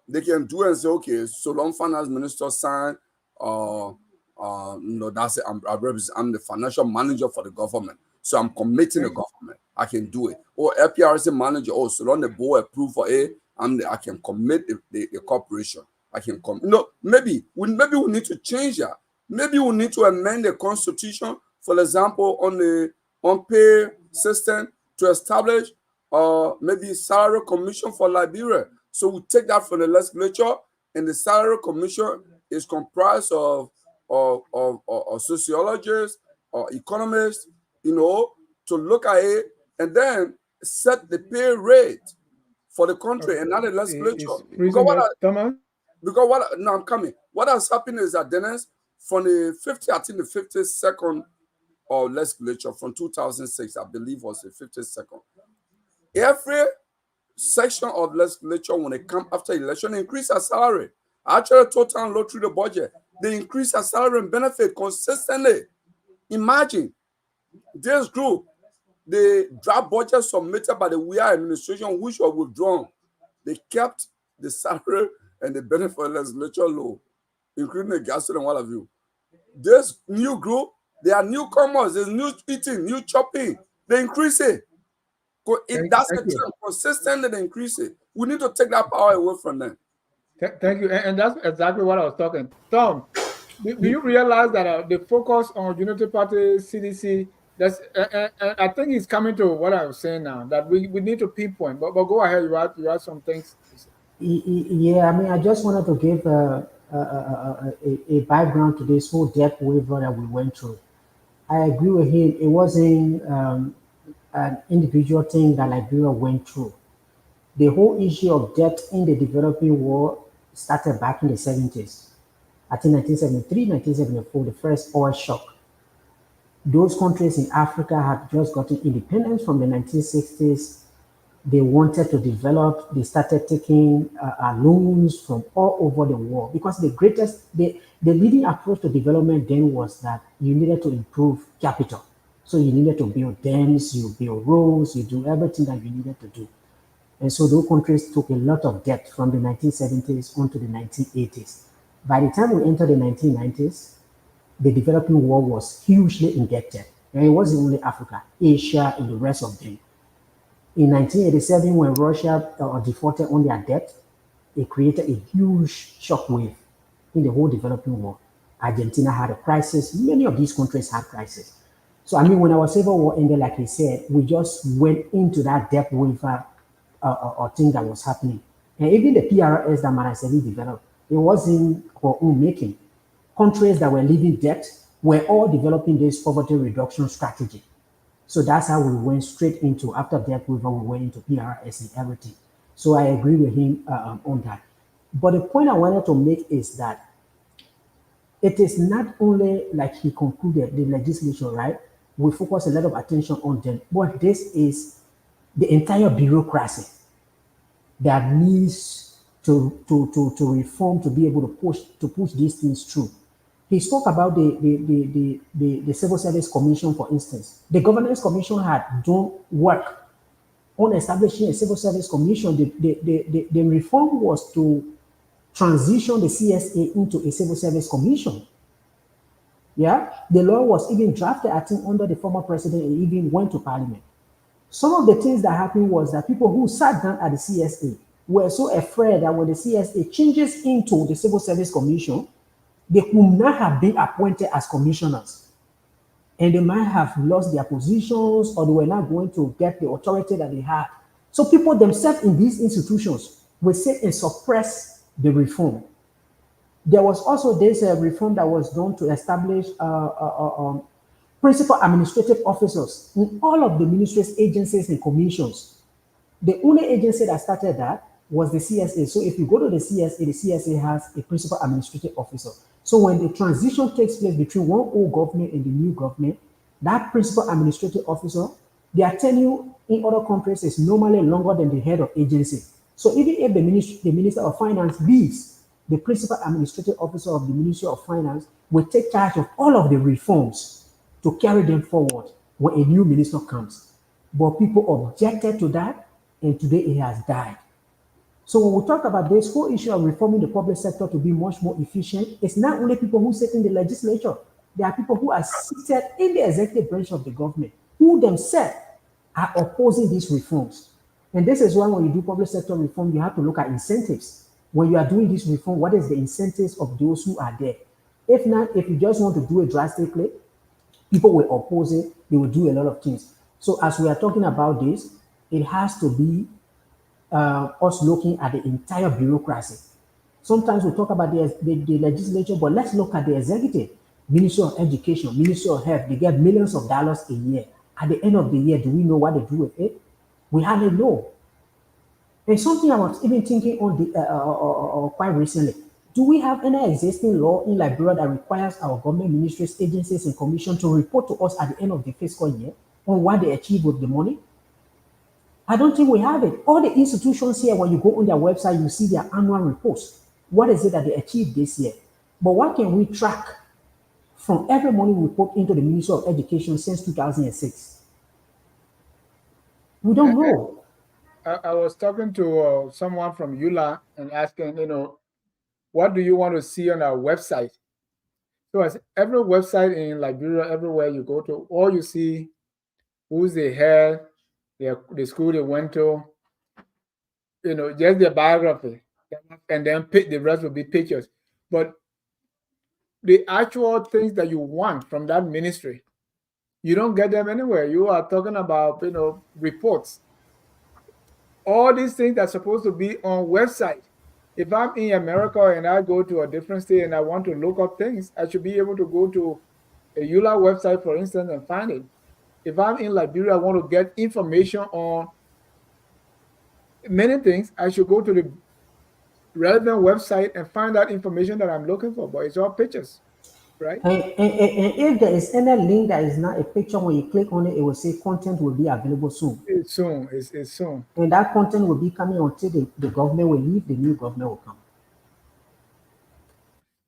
they can do and say, okay, so long finance minister sign, that's it. I'm the financial manager for the government, so I'm committing the government. I can do it. Or LPRC manager, so long the board approve for it, I can commit the corporation. I can come. Maybe we need to change that. Maybe we need to amend the constitution, for example, on the pay system to establish maybe salary commission for Liberia. So we take that from the legislature, and the salary commission is comprised of sociologists or economists, to look at it and then set the pay rate for the country and not the legislature. I'm coming. What has happened is that Dennis, from the 52nd legislature from 2006, I believe was the 52nd. Every section of legislature, when they come after election, they increase their salary. Actually, total and low through the budget, they increase their salary and benefit consistently. Imagine this group, the draft budget submitted by the WIA administration, which was withdrawn, they kept the salary and the benefit legislature low, including the gas and what have you. This new group, they are newcomers, there's new eating, new chopping, they increase it. That's the term, consistently they increase it. We need to take that power away from them. Thank you. And that's exactly what I was talking. Tom, do you realize that the focus on Unity Party, CDC, I think it's coming to what I was saying now, that we need to pinpoint. But go ahead, you had some things. Yeah, I mean, I just wanted to give a background to this whole debt waiver that we went through. I agree with him. It wasn't an individual thing that Liberia went through. The whole issue of debt in the developing world started back in the 70s. I think 1973, 1974, the first oil shock. Those countries in Africa had just gotten independence from the 1960s. They wanted to develop, they started taking loans from all over the world, because the leading approach to development then was that you needed to improve capital. So you needed to build dams, you build roads, you do everything that you needed to do. And so those countries took a lot of debt from the 1970s onto the 1980s. By the time we entered the 1990s, the developing world was hugely indebted. And it wasn't only Africa, Asia, and the rest of them. In 1987, when Russia defaulted on their debt, it created a huge shockwave in the whole developing world. Argentina had a crisis. Many of these countries had crisis. So, I mean, when our civil war ended, like he said, we just went into that debt waiver thing that was happening. And even the PRS that Manasseh developed, it wasn't our own making. Countries that were leaving debt were all developing this poverty reduction strategy. So that's how we went straight into, after debt waiver, we went into PRS and everything. So I agree with him on that. But the point I wanted to make is that it is not only, like he concluded, the legislation, right? We focus a lot of attention on them, but this is the entire bureaucracy that needs to reform to be able to push these things through. He spoke about the Civil Service Commission, for instance. The Governance Commission had done work on establishing a Civil Service Commission. The reform was to transition the CSA into a Civil Service Commission. Yeah, the law was even drafted, I think, under the former president, and even went to Parliament. Some of the things that happened was that people who sat down at the CSA were so afraid that when the CSA changes into the Civil Service Commission, they could not have been appointed as commissioners. And they might have lost their positions, or they were not going to get the authority that they had. So people themselves in these institutions will sit and suppress the reform. There was also this reform that was done to establish principal administrative officers in all of the ministries, agencies, and commissions. The only agency that started that was the CSA. So if you go to the CSA has a principal administrative officer. So when the transition takes place between one old government and the new government, that principal administrative officer, their tenure in other countries is normally longer than the head of agency. So even if the minister of finance leaves, the principal administrative officer of the Ministry of Finance will take charge of all of the reforms to carry them forward when a new minister comes. But people objected to that, and today it has died. So when we talk about this whole issue of reforming the public sector to be much more efficient, it's not only people who sit in the legislature. There are people who are seated in the executive branch of the government who themselves are opposing these reforms. And this is why when you do public sector reform, you have to look at incentives. When you are doing this reform, what is the incentives of those who are there? If not, if you just want to do it drastically, people will oppose it. They will do a lot of things. So as we are talking about this, it has to be us looking at the entire bureaucracy. Sometimes we talk about the legislature, but let's look at the executive. Ministry of Education, Ministry of Health, they get millions of dollars a year. At the end of the year, do we know what they do with it? We hardly know. And something I was even thinking on the quite recently. Do we have any existing law in Liberia that requires our government ministries, agencies, and commission to report to us at the end of the fiscal year on what they achieved with the money? I don't think we have it. All the institutions here, when you go on their website, you see their annual reports. What is it that they achieved this year? But what can we track from every money we put into the Ministry of Education since 2006? We don't know. I was talking to someone from EULA and asking, what do you want to see on our website? So as every website in Liberia, everywhere you go to, all you see who's the head, the school they went to, just their biography, and then the rest will be pictures. But the actual things that you want from that ministry, you don't get them anywhere. You are talking about, reports. All these things are supposed to be on website. If I'm in America and I go to a different state and I want to look up things, I should be able to go to a EULA website, for instance, and find it. If I'm in Liberia, I want to get information on many things, I should go to the relevant website and find that information that I'm looking for. But it's all pictures, right? And if there is any link that is not a picture, when you click on it, it will say content will be available soon. It's soon. It's soon. And that content will be coming until the government will leave, the new government will come.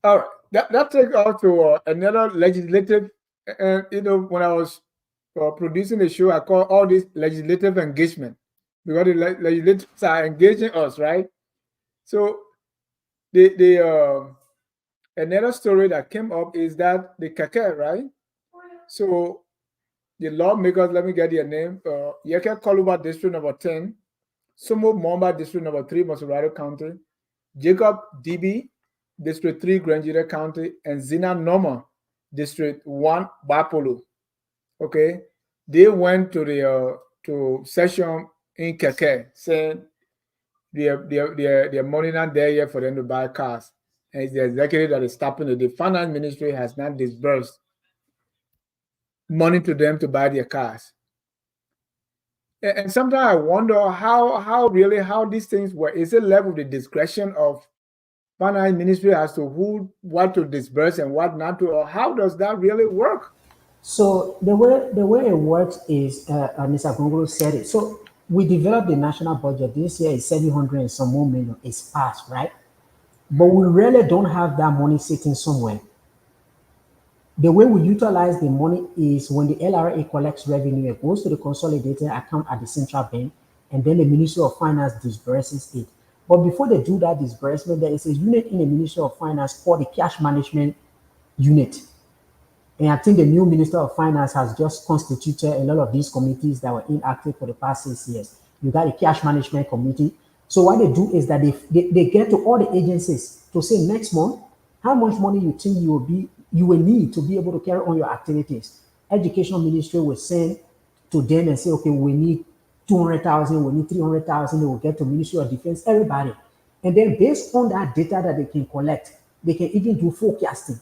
All right. That takes us to another legislative. And when I was producing the show, I call all this legislative engagement because the legislators are engaging us, right? So the another story that came up is that the Kake, right? So the lawmakers, let me get their name, Yeke Koluba District number 10, Sumo Momba District number 3, Masurado County, Jacob DB District 3, Granjira County, and Zina Noma District 1, Bapolo. Okay, they went to the to session in Keke, saying their money not there yet for them to buy cars. And it's the executive that is stopping it. The finance ministry has not disbursed money to them to buy their cars. And sometimes I wonder how these things work. Is it left with the discretion of finance ministry as to what to disburse and what not to, or how does that really work? So the way it works is, Mr. Gongolo said it. So we developed the national budget. This year is 700 and some more million. It's passed, right? But we really don't have that money sitting somewhere. The way we utilize the money is when the LRA collects revenue, it goes to the consolidated account at the central bank, and then the Ministry of Finance disburses it. But before they do that disbursement, there is a unit in the Ministry of Finance called the Cash Management Unit. And I think the new Minister of Finance has just constituted a lot of these committees that were inactive for the past 6 years. You got a Cash Management Committee. So what they do is that they get to all the agencies to say next month, how much money you think you will need to be able to carry on your activities. Education Ministry will send to them and say, okay, we need 200,000, we need 300,000. They will get to Ministry of Defense, everybody. And then based on that data that they can collect, they can even do forecasting.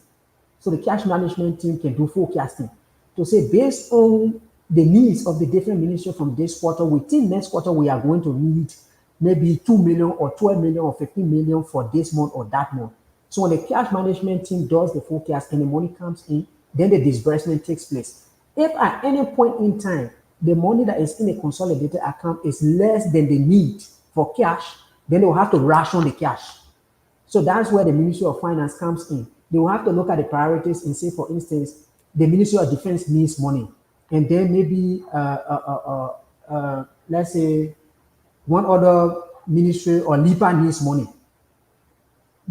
So the cash management team can do forecasting to say based on the needs of the different ministries from this quarter, within next quarter, we are going to need maybe 2 million or 12 million or 15 million for this month or that month. So when the cash management team does the forecast and the money comes in, then the disbursement takes place. If at any point in time, the money that is in a consolidated account is less than the need for cash, then they will have to ration the cash. So that's where the Ministry of Finance comes in. They will have to look at the priorities and say, for instance, the Ministry of Defense needs money. And then maybe, let's say, one other ministry or LIPA needs money.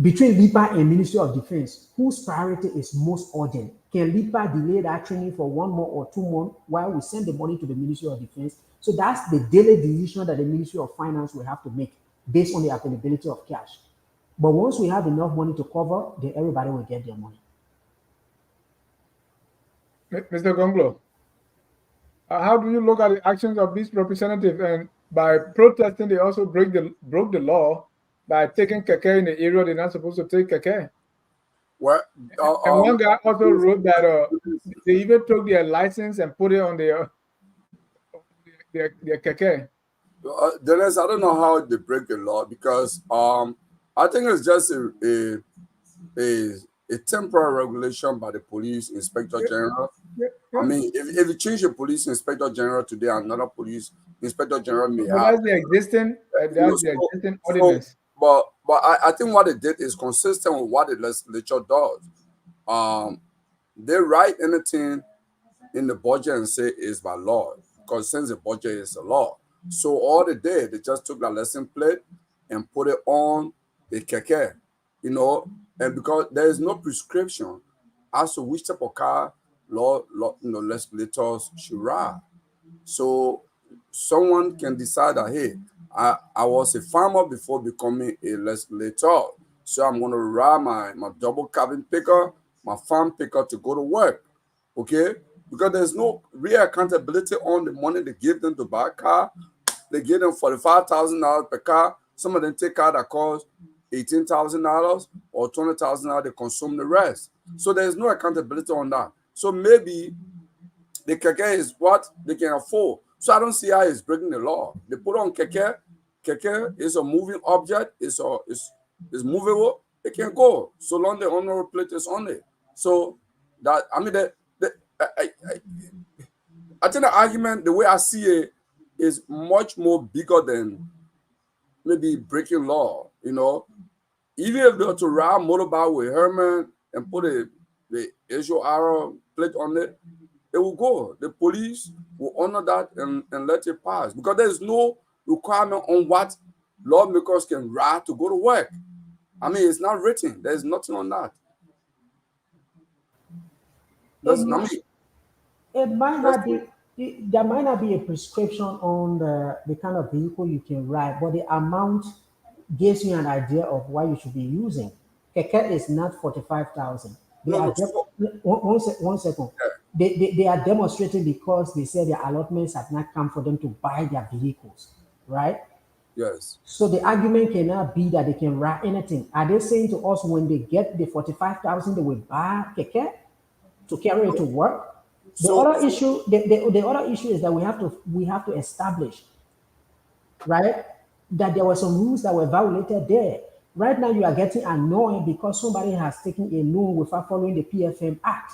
Between LIPA and Ministry of Defense, whose priority is most urgent? Can LIPA delay that training for 1 month or 2 months while we send the money to the Ministry of Defense? So that's the daily decision that the Ministry of Finance will have to make based on the availability of cash. But once we have enough money to cover, then everybody will get their money. Mr. Gonglo, how do you look at the actions of these representatives? And by protesting, they also broke the law by taking keke in the area they're not supposed to take keke. Well, and one guy also wrote that they even took their license and put it on their keke. Dennis, I don't know how they break the law because I think it's just a temporary regulation by the police inspector general. I mean, if you change the police inspector general today, another police inspector general may have. That's the existing ordinance. But I think what they did is consistent with what the legislature does. They write anything in the budget and say it's by law, because since the budget is a law. So all they did, they just took the license plate and put it on the keke, and because there is no prescription as to which type of car legislators should ride. So someone can decide that, hey, I was a farmer before becoming a legislator, so I'm going to ride my double cabin picker, my farm picker to go to work, okay? Because there's no real accountability on the money they give them to buy a car. They give them $45,000 per car. Some of them take car that cost $18,000 or $20,000. They consume the rest. So there's no accountability on that. So maybe the keke is what they can afford. So I don't see how it's breaking the law. They put on keke. Keke is a moving object. It's movable. It can go so long the honorable plate is on it. So that I think the argument, the way I see it, is much more bigger than maybe breaking law. Even if they were to ride motorbike with Herman and put the HOR plate on it, it will go. The police will honor that and let it pass, because there is no requirement on what lawmakers can ride to go to work. I mean, it's not written. There's nothing on that. It might not be. There might not be a prescription on the kind of vehicle you can ride, but the amount gives you an idea of what you should be using. Keke is not 45,000. One second. They are demonstrating because they say their allotments have not come for them to buy their vehicles, right? Yes. So the argument cannot be that they can ride anything. Are they saying to us when they get the 45,000 they will buy keke to carry it to work? The other issue is that we have to establish, right, that there were some rules that were violated there. Right now, you are getting annoyed because somebody has taken a loan without following the PFM Act,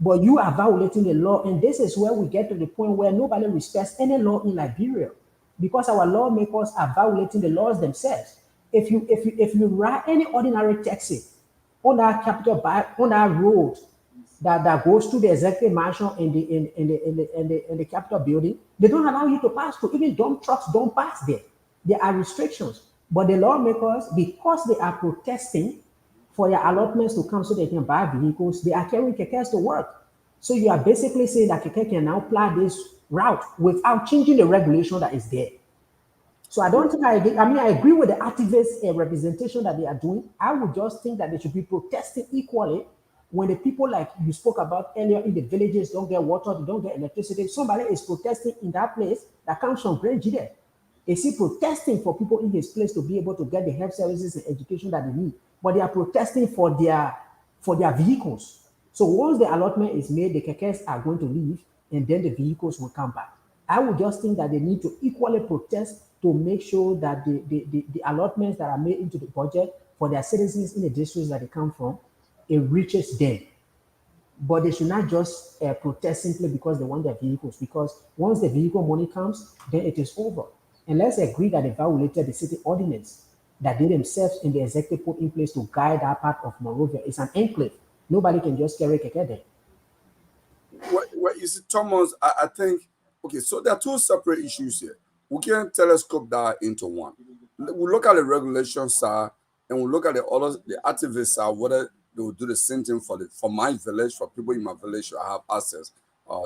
but you are violating the law, and this is where we get to the point where nobody respects any law in Liberia, because our lawmakers are violating the laws themselves. If you ride any ordinary taxi on that on that road that goes to the executive mansion in the Capitol building, they don't allow you to pass through. Even dump trucks don't pass there. There are restrictions. But the lawmakers, because they are protesting for their allotments to come so they can buy vehicles, they are carrying kekes to work. So you are basically saying that keke can now plow this route without changing the regulation that is there. So I don't think I agree with the activist representation that they are doing. I would just think that they should be protesting equally when the people like you spoke about earlier in the villages don't get water, they don't get electricity. Somebody is protesting in that place that comes from Grand Jide. Is he protesting for people in his place to be able to get the health services and education that they need? But they are protesting for their vehicles. So once the allotment is made, the kekes are going to leave, and then the vehicles will come back. I would just think that they need to equally protest to make sure that the allotments that are made into the budget for their citizens in the districts that they come from, it reaches them. But they should not just protest simply because they want their vehicles, because once the vehicle money comes, then it is over. And let's agree that they violated the city ordinance that they themselves in the executive put in place to guide that part of Monrovia. It's an enclave. Nobody can just carry keke there. Well, you see, Thomas, I think, okay, so there are two separate issues here. We can telescope that into one. We look at the regulation side and we look at the activist side, whether they will do the same thing for my village, for people in my village to have access.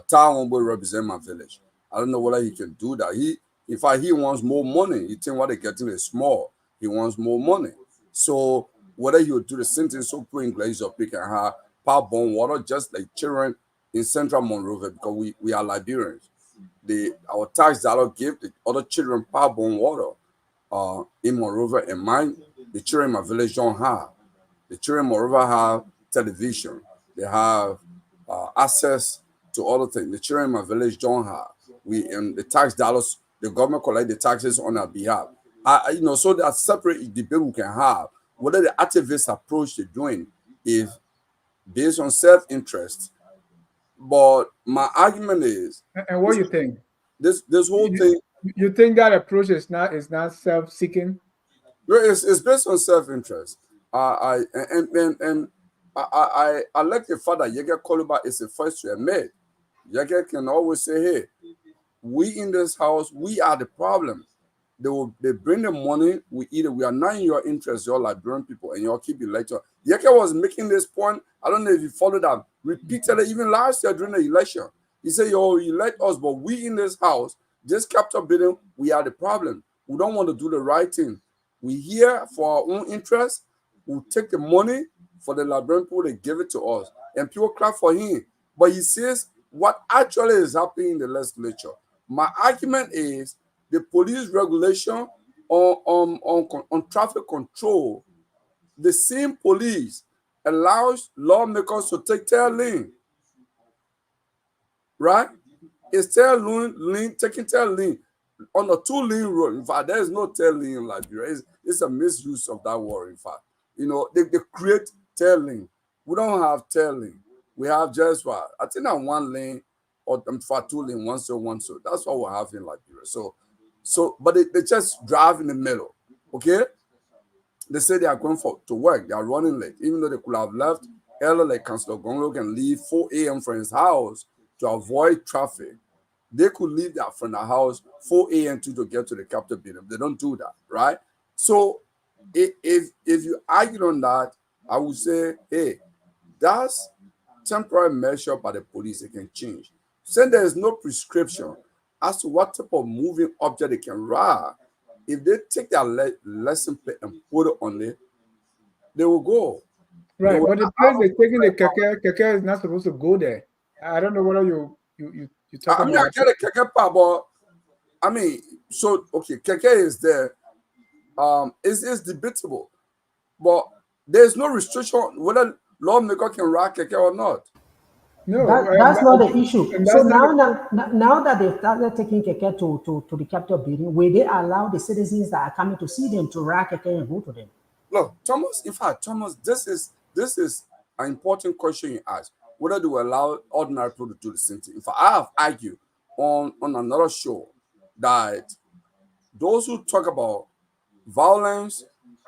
Town will represent my village. I don't know whether he can do that. In fact, he wants more money. He think what they're getting is small. He wants more money. So whether he will do the same thing, so people in Glacier can have power-borne water, just like children in Central Monrovia, because we are Liberians. Our tax dollar give the other children power-borne water in Monrovia, and mine, the children in my village don't have. The children in Monrovia have television. They have access to other things. The children in my village don't have. And the tax dollars, the government collect the taxes on our behalf. So that separate debate we can have. Whether the activist approach they're doing is based on self-interest. But my argument is, and what do you think? This whole thing. You think that approach is not self-seeking? It's based on self-interest. I like the fact that Yege Koluba is the first to admit. Yege can always say, hey, we in this house, we are the problem. They bring the money, we are not in your interest, you're Liberian people, and you'll keep elected. Yeke was making this point, I don't know if you followed that, repeatedly, even last year during the election. He said, yo, you elect us, but we in this house, this capital building, we are the problem. We don't want to do the right thing. We here for our own interest. We'll take the money for the Liberian people, they give it to us. And people clap for him. But he says what actually is happening in the legislature. My argument is the police regulation on traffic control, the same police allows lawmakers to take tail lane. Right? It's taking tail lane on a 2-lane road. In fact, there is no tail lane in Liberia. It's a misuse of that word, in fact. They create tail lane. We don't have tail lane. We have just what? I think that 1 lane or for 2 lane, one so. That's what we have in Liberia. But they just drive in the middle. Okay? They say they are going to work. They are running late. Even though they could have left early, like Councillor Gonglo can leave 4 a.m. from his house to avoid traffic. They could leave that from the house 4 a.m. to get to the capital building. They don't do that, right? So if you argue on that, I would say, hey, that's temporary measure by the police. It can change. Since there is no prescription as to what type of moving object they can ride, if they take their lesson plate and put it on it, they will go. Right, but the place they're taking the keke is not supposed to go there. I don't know whether you talk about. I get a keke part, but okay, keke is there. It's debatable, but there's no restriction whether lawmaker can ride keke or not. No, that's not the issue. So now that they've started taking keke to the capital building, will they allow the citizens that are coming to see them to ride keke and go to them? Look, Thomas, this is an important question you ask. Whether they will allow ordinary people to do the same thing. In fact, I have argued on another show that those who talk about violence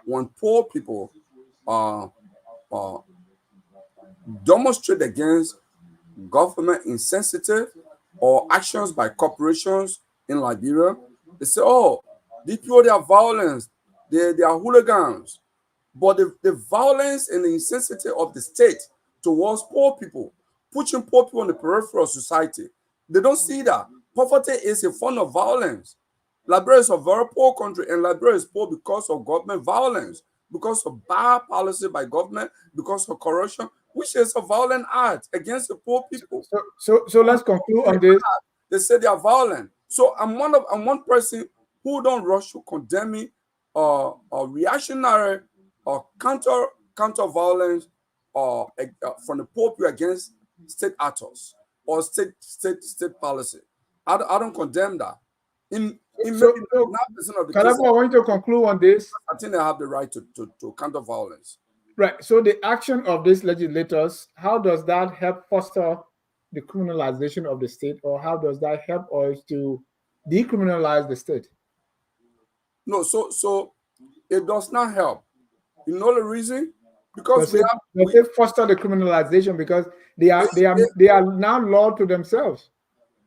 when poor people demonstrate against government insensitive or actions by corporations in Liberia, they say, oh, these people, they are violence, they are hooligans. But the violence and the insensitivity of the state towards poor people, pushing poor people on the periphery of society, they don't see that. Poverty is a form of violence. Liberia is a very poor country, and Liberia is poor because of government violence, because of bad policy by government, because of corruption, which is a violent act against the poor people. So let's conclude on this. They say they are violent. So I'm one person who don't rush to condemning or reactionary or counter violence from the Pope against state actors or state policy. I don't condemn that. In maybe 99% of the cases, Kalaba, I want you to conclude on this. I think they have the right to counter violence. Right. So the action of these legislators, how does that help foster the criminalization of the state, or how does that help us to decriminalize the state? No, so it does not help. You know the reason? Because does it foster the criminalization because they are now law to themselves?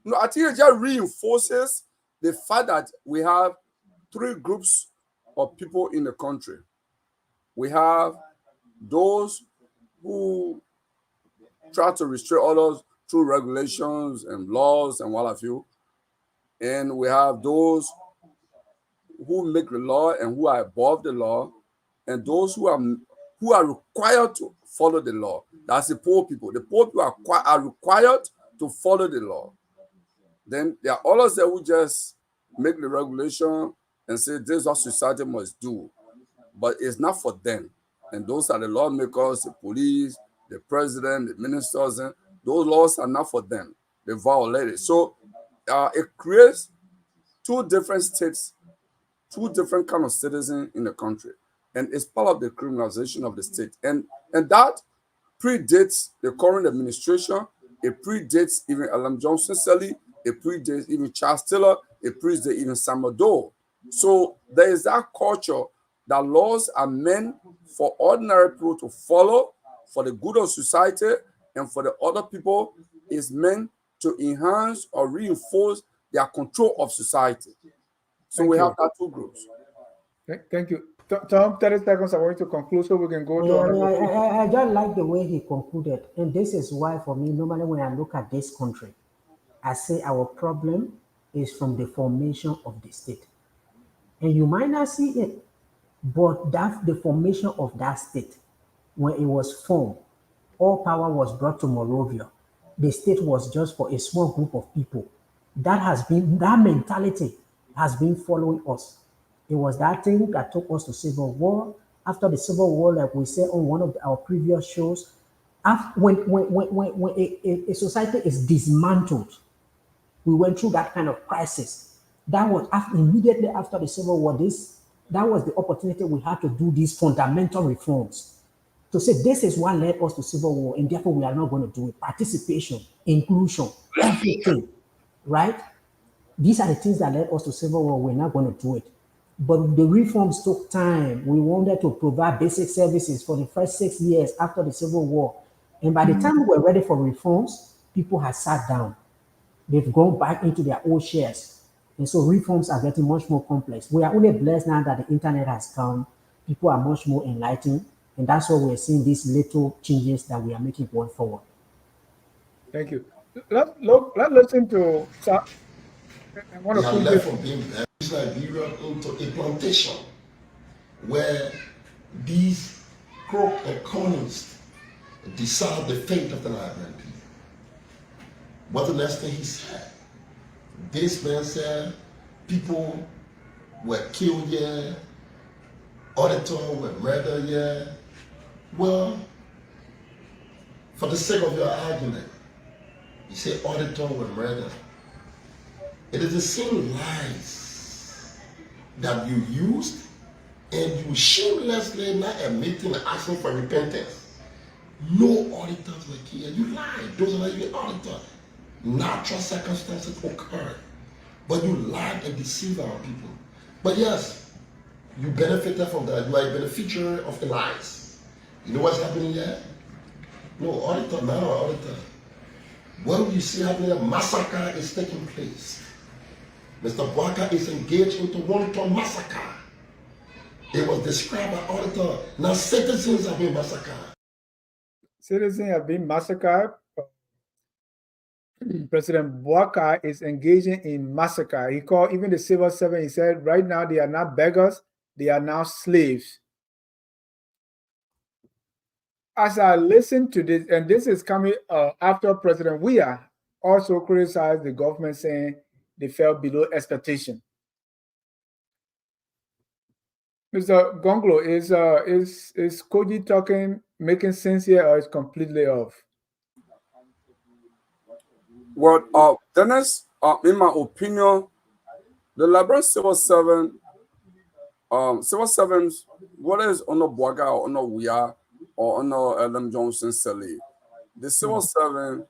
No, I think it just reinforces the fact that we have three groups of people in the country. We have those who try to restrict others through regulations and laws and what have you. And we have those who make the law and who are above the law, and those who are required to follow the law. That's the poor people. The poor people are required to follow the law. Then there are others that who just make the regulation and say this is what society must do, but it's not for them. And those are the lawmakers, the police, the president, the ministers, and those laws are not for them. They violate it. So it creates two different states, two different kind of citizens in the country, and it's part of the criminalization of the state. And that predates the current administration. It predates even Alan Johnson Sally. It predates even Charles Taylor. It predates even Samuel Doe. So there is that culture that laws are meant for ordinary people to follow, for the good of society, and for the other people is meant to enhance or reinforce their control of society. So we have that two groups. Thank you. Tom, 30 seconds. I want you to conclude so we can go to I just like the way he concluded. And this is why, for me, normally when I look at this country, I say our problem is from the formation of the state. And you might not see it, but that's the formation of that state. When it was formed, all power was brought to Morovia. The state was just for a small group of people. That mentality has been following us. It was that thing that took us to civil war. After the civil war, like we said on one of our previous shows, when a society is dismantled, we went through that kind of crisis. That was immediately after the civil war. That was the opportunity we had to do these fundamental reforms. To say this is what led us to civil war, and therefore we are not going to do it. Participation, inclusion, everything, right? These are the things that led us to civil war. We're not going to do it. But the reforms took time. We wanted to provide basic services for the first 6 years after the Civil War. And by the time we were ready for reforms, people had sat down. They've gone back into their old shares. And so reforms are getting much more complex. We are only blessed now that the internet has come. People are much more enlightened. And that's why we're seeing these little changes that we are making going forward. Thank you. Let's listen to. I want to have left from being Liberia into a plantation where these crook economists decide the fate of the Liberian people. What the next thing he said? This man said people were killed here, auditors were murdered here. Well, for the sake of your argument, you say auditors were murdered. It is the same lies that you used and you shamelessly not admitting and asking for repentance. No auditors were killed. You lied. Those are not even auditors. Natural circumstances occurred. But you lied and deceived our people. But yes, you benefited from that. You are a beneficiary of the lies. You know what's happening here? No auditor, not an auditor. What you see happening, a massacre is taking place. Mr. Bwaka is engaged into one-ton massacre. It was described by auditor. Now citizens have been massacred. Citizens have been massacred. President Bwaka is engaging in massacre. He called even the civil servant. He said, right now they are not beggars, they are now slaves. As I listen to this, and this is coming after President Weah also criticized the government, saying they fell below expectation. Mr. Gonglo, is Koji talking making sense here or is completely off? Well, Dennis, in my opinion, the Liberian civil servants, whether it's under Boaga or under Wia or under Ellen Johnson Selly, the civil servant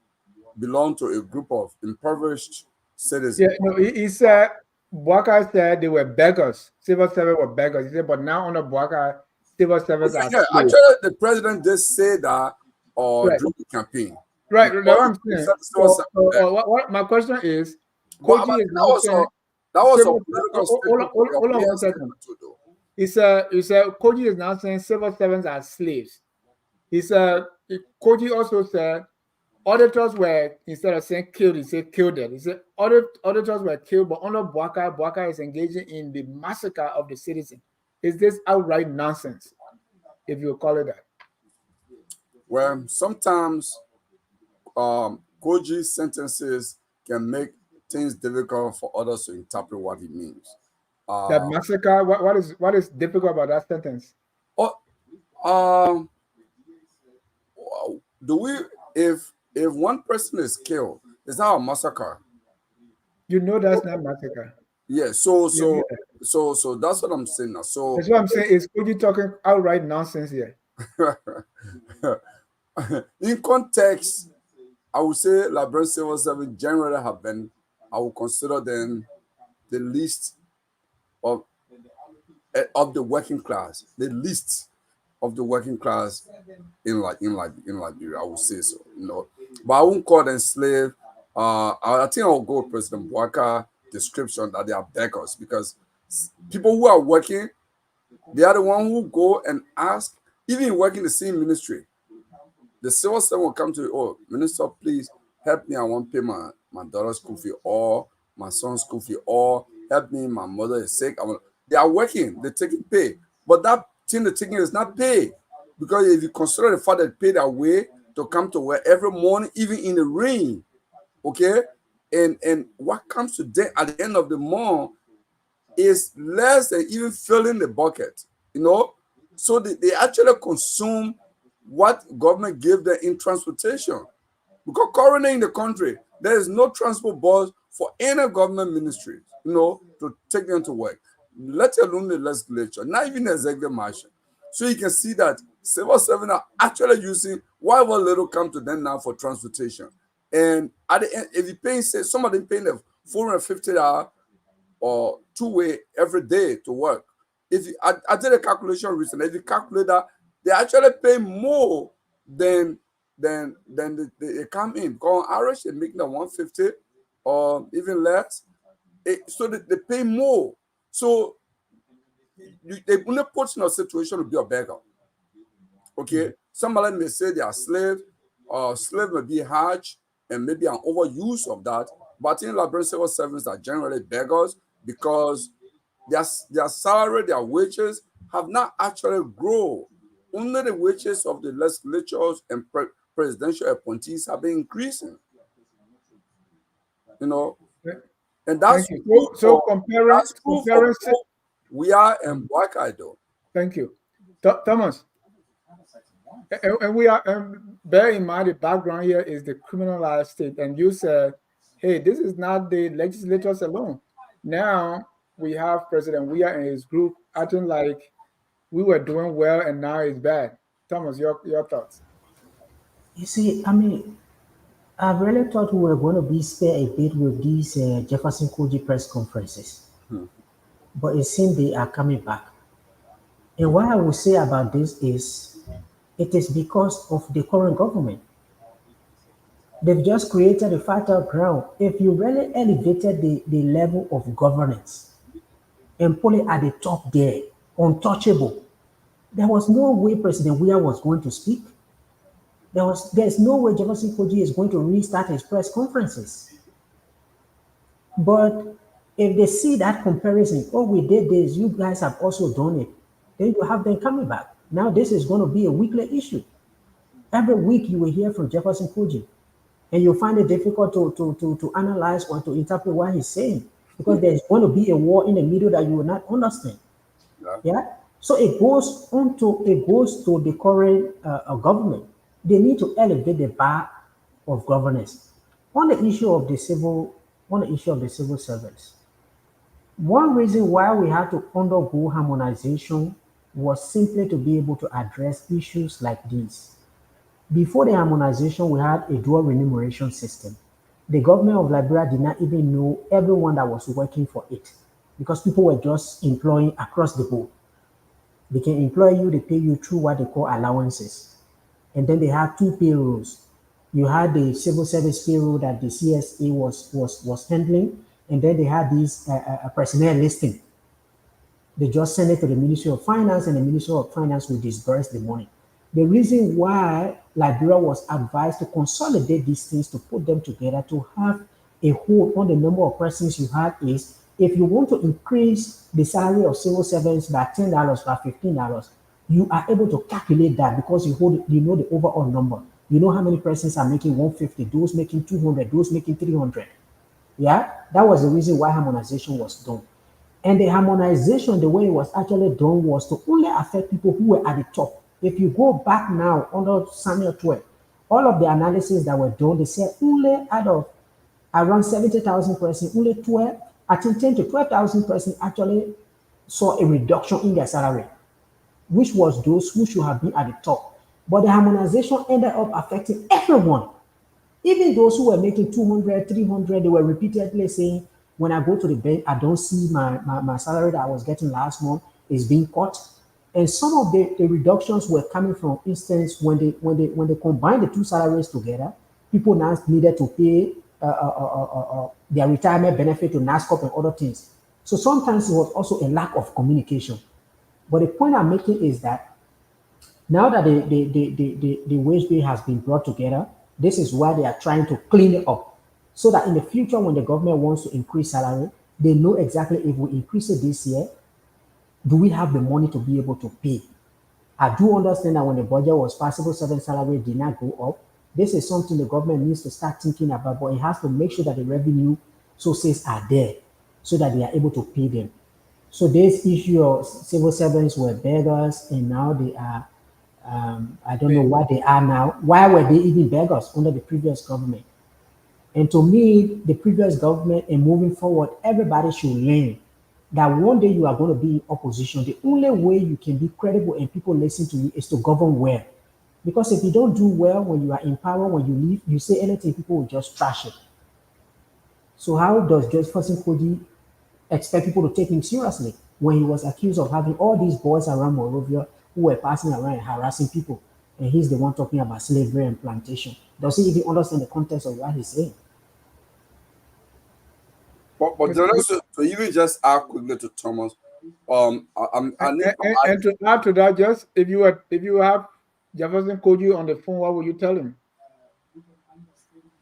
belong to a group of impoverished citizens. Yeah, no, he said Boakai said they were beggars. Civil servants were beggars. He said, but now under Boakai, civil servants are Yeah, slaves. actually, the president did say that Right. during the campaign. Right, that's what I'm He saying. said civil servant What my question is, But Koji is that not was saying that was a civil. political Hold on, statement. hold on one second. He said Koji is not saying civil servants are slaves. He said Koji also said auditors were, instead of saying killed, he said killed them. He said auditors were killed, but under Boakai is engaging in the massacre of the citizen. Is this outright nonsense, if you call it that? Well, sometimes Koji's sentences can make things difficult for others to interpret what he means. That massacre, what is difficult about that sentence? Do we if one person is killed, is that a massacre? You know that's not massacre. Yeah, so that's what I'm saying now. So that's what I'm saying. Is Koji talking outright nonsense here? In context, I would say Liberian civil servants generally have been, I would consider them the least of the working class, the least of the working class in Liberia. I would say so, but I won't call them slave. I think I'll go with President Boakai description that they are beggars, because people who are working, they are the one who go and ask, even working in the same ministry. The civil servant will come to you, oh, minister, please help me. I want to pay my daughter's school fee or my son's school fee, or help me, my mother is sick. They are working, they're taking pay. But that thing they're taking is not pay. Because if you consider the fact that they pay their way to come to work every morning, even in the rain, okay? And what comes to them at the end of the month is less than even filling the bucket, So they actually consume what government gave them in transportation. Because currently in the country, there is no transport bus for any government ministry, to take them to work, let alone the legislature, not even the executive marshal. So you can see that civil servants are actually using whatever little come to them now for transportation. And at the end, if you pay, say, somebody paying them $450 or two-way every day to work. I did a calculation recently. If you calculate that, they actually pay more than they come in. Because on average, they make them $150 or even less. So they pay more. So they only put in a situation to be a beggar. Okay, somebody may say they are slaves, or slave may be harsh, and maybe an overuse of that. But in Liberian civil servants are generally beggars, because their salary, their wages have not actually grown. Only the wages of the legislatures and presidential appointees have been increasing. And that's so comparing we are and Boakai though. Thank you, Thomas. And we are, bear in mind the background here is the criminalized state, and you said, hey, this is not the legislators alone. Now we have President Weah and his group acting like we were doing well and now it's bad. Thomas, your thoughts? You see, I really thought we were going to be spared a bit with these Jefferson Koji press conferences. But it seems they are coming back. And what I will say about this is, it is because of the current government. They've just created a fertile ground. If you really elevated the level of governance and put it at the top there, untouchable, there was no way President Weah was going to speak. There's no way Jefferson Koji is going to restart his press conferences. But if they see that comparison, oh, we did this, you guys have also done it, then you have them coming back. Now this is going to be a weekly issue. Every week you will hear from Jefferson Koji, and you'll find it difficult to analyze or to interpret what he's saying, because there's going to be a war in the middle that you will not understand. Yeah. So it goes to the current government. They need to elevate the bar of governance on the issue of the civil servants. One reason why we had to undergo harmonization was simply to be able to address issues like these. Before the harmonization, we had a dual remuneration system. The government of Liberia did not even know everyone that was working for it because people were just employing across the board. They can employ you, they pay you through what they call allowances. And then they had two payrolls. You had the civil service payroll that the CSA was handling, and then they had these personnel listing. They just send it to the Ministry of Finance, and the Ministry of Finance will disburse the money. The reason why Liberia was advised to consolidate these things, to put them together, to have a hold on the number of persons you have is if you want to increase the salary of civil servants by $10, by $15, you are able to calculate that because you know the overall number. You know how many persons are making 150, those making 200, those making 300. Yeah, that was the reason why harmonization was done. And the harmonization, the way it was actually done, was to only affect people who were at the top. If you go back now under Samuel 12, all of the analysis that were done, they said only out of around 70,000 persons, only 12, I think 10 to 12,000 persons actually saw a reduction in their salary, which was those who should have been at the top. But the harmonization ended up affecting everyone. Even those who were making 200, 300, they were repeatedly saying, when I go to the bank, I don't see my salary that I was getting last month is being cut. And some of the reductions were coming from instance when they combined the two salaries together, people now needed to pay their retirement benefit to NASCOP and other things. So sometimes it was also a lack of communication. But the point I'm making is that now that the wage bill has been brought together, this is why they are trying to clean it up. So that in the future, when the government wants to increase salary, they know exactly if we increase it this year, do we have the money to be able to pay? I do understand that when the budget was passed, civil servant salary did not go up. This is something the government needs to start thinking about, but it has to make sure that the revenue sources are there so that they are able to pay them. So this issue of civil servants were beggars and now they are, I don't know what they are now. Why were they even beggars under the previous government? And to me, the previous government and moving forward, everybody should learn that one day you are going to be in opposition. The only way you can be credible and people listen to you is to govern well. Because if you don't do well when you are in power, when you leave, you say anything, people will just trash it. So how does Jefferson Koji expect people to take him seriously when he was accused of having all these boys around Monrovia who were passing around and harassing people? And he's the one talking about slavery and plantation. Does he even understand the context of what he's saying? But to even just add quickly to Thomas, I need to And to add to that, just if you have Jefferson Koji on the phone, what will you tell him?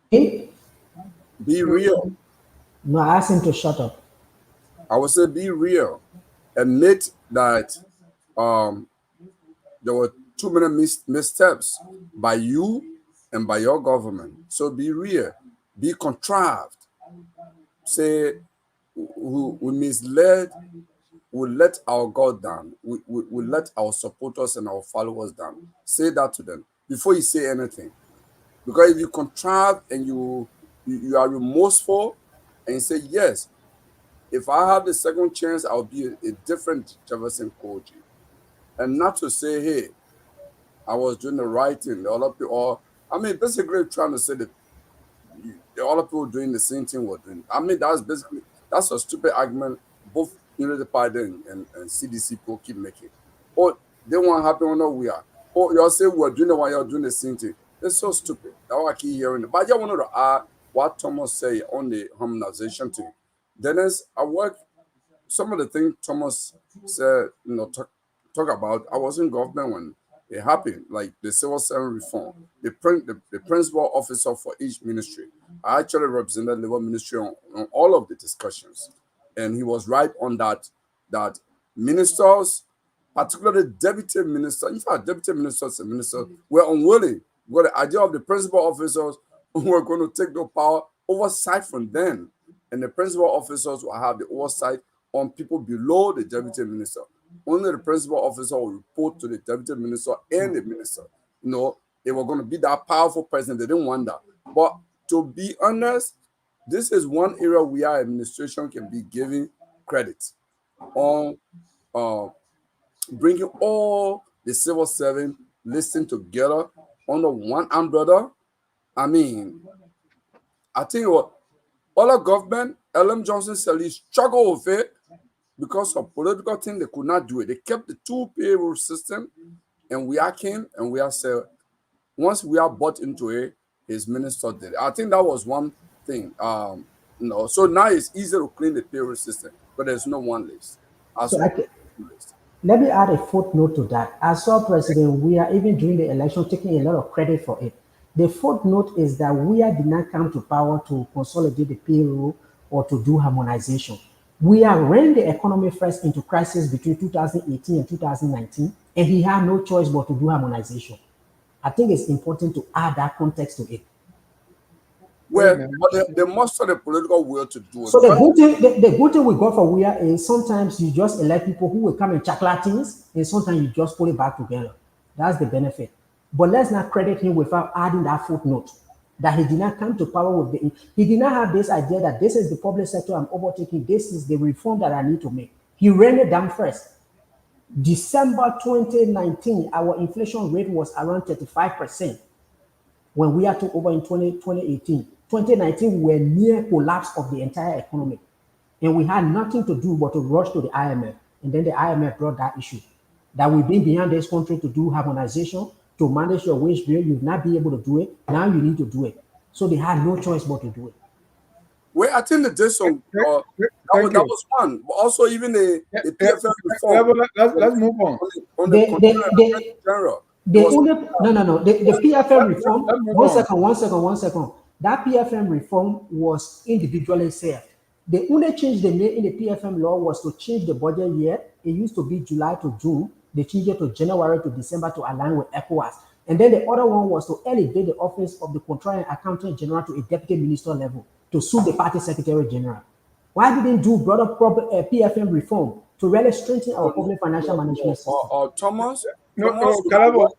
be real. No, I asked him to shut up. I would say be real. Admit that there were too many missteps by you and by your government. So be real. Be contrived. Say we misled, we let our God down. We let our supporters and our followers down. Say that to them before you say anything. Because if you contrive and you are remorseful and you say, yes, if I have the second chance, I'll be a different Jefferson Koji. And not to say, hey, I was doing the right thing. The other people, or I mean, basically trying to say that the other people doing the same thing we're doing. I mean, that's a stupid argument both Unity Party and CDC people keep making. Or they want to happen when we are. Or you're saying we're doing it while you're doing the same thing. It's so stupid. That's why I keep hearing it. But I just wanted to add what Thomas said on the harmonization thing. Dennis, I work some of the things Thomas said, talk about. I was in government when it happened, like the civil servant reform. The principal officer for each ministry. I actually represented the labor ministry on all of the discussions, and he was right on that ministers, particularly deputy ministers, in fact, deputy ministers and ministers were unwilling. We got the idea of the principal officers who were going to take the power oversight from them, and the principal officers will have the oversight on people below the deputy minister. only the principal officer will report to the deputy minister and the minister. They were going to be that powerful person. They didn't want that. But to be honest, this is one area where our administration can be given credit on bringing all the civil servants listening together under one umbrella. I mean, I think all government, LM Johnson Sally struggled with it because of political thing. They could not do it. They kept the two payroll system, and we are came and we are said once we are bought into it, his minister did it. I think that was one thing. So now it's easy to clean the payroll system, but there's no one list. Let me add a footnote to that. As our president, we are even during the election taking a lot of credit for it. The footnote is that we did not come to power to consolidate the payroll or to do harmonization. We are ran the economy first into crisis between 2018 and 2019, and he had no choice but to do harmonization. I think it's important to add that context to it. Well, but they must have the political will to do it. So the good thing we got for we is sometimes you just elect people who will come and chocolate things, and sometimes you just put it back together. That's the benefit. But let's not credit him without adding that footnote that he did not come to power with he did not have this idea that this is the public sector I'm overtaking, this is the reform that I need to make. He ran it down first. December 2019, our inflation rate was around 35% when we took over in 2018. 2019, we were near collapse of the entire economy. And we had nothing to do but to rush to the IMF. And then the IMF brought that issue that we've been behind this country to do harmonization, to manage your wage bill. You've not been able to do it. Now you need to do it. So they had no choice but to do it. Well, I think that there's some, that was one. But also even the PFM reform. Let's move on. The PFM reform, one second. That PFM reform was individually set. The only change they made in the PFM law was to change the budget year. It used to be July to June. They changed it to January to December to align with ECOWAS. And then the other one was to elevate the office of the Comptroller and Accountant General to a deputy minister level to suit the party secretary general. Why didn't do broader PFM reform to really strengthen our public financial management system? Thomas, I work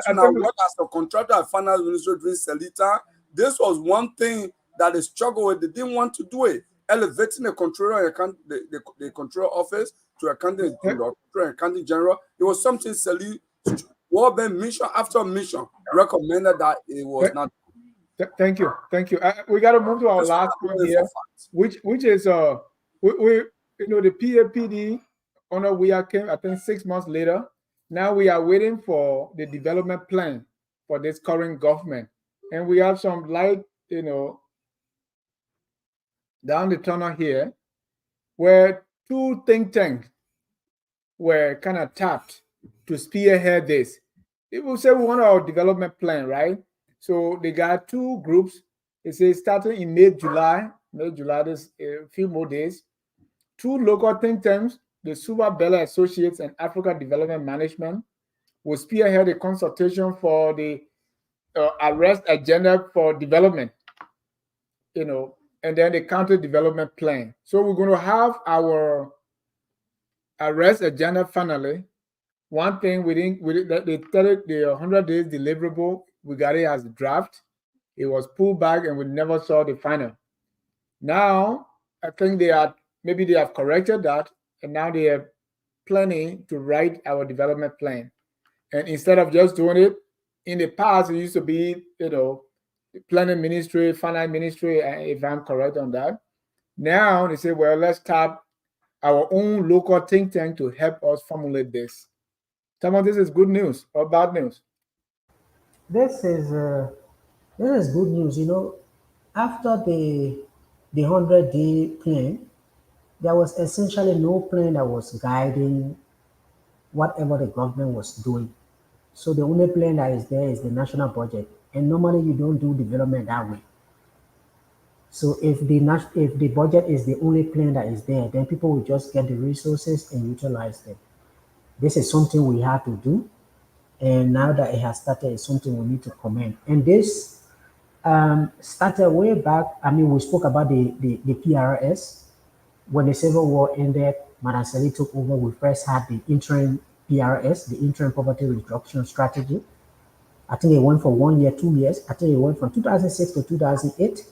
as a contractor at finance ministry during Selita. This was one thing that they struggled with. They didn't want to do it. Elevating the controller and the control office to accounting general. It was something Sally World Bank mission after mission recommended that it was not. Thank you. We got to move to our last point here, which is the PAPD. We came I think 6 months later. Now we are waiting for the development plan for this current government, and we have some light, down the tunnel here, where two think tanks were kind of tapped to spearhead this. People say we want our development plan, right? So they got two groups. It says starting in May, July, this a few more days. Two local think tanks, the Suba Bella Associates and Africa Development Management, will spearhead a consultation for the arrest agenda for development, and then the counter development plan. So we're going to have our arrest agenda finally. One thing they started the 100 days deliverable. We got it as a draft. It was pulled back and we never saw the final. Now, I think they have corrected that, and now they are planning to write our development plan. And instead of just doing it, in the past, it used to be, planning ministry, finance ministry, if I'm correct on that. Now they say, well, let's tap our own local think tank to help us formulate this. Thomas, this is good news or bad news? This is good news. After the 100-day plan, there was essentially no plan that was guiding whatever the government was doing. So the only plan that is there is the national budget. And normally you don't do development that way. So if the budget is the only plan that is there, then people will just get the resources and utilize them. This is something we have to do. And now that it has started, it's something we need to commend. And this started way back. We spoke about the PRS. When the Civil War ended, Madam Sally took over, we first had the interim PRS, the interim poverty reduction strategy. I think it went for 1 year, 2 years. I think it went from 2006 to 2008.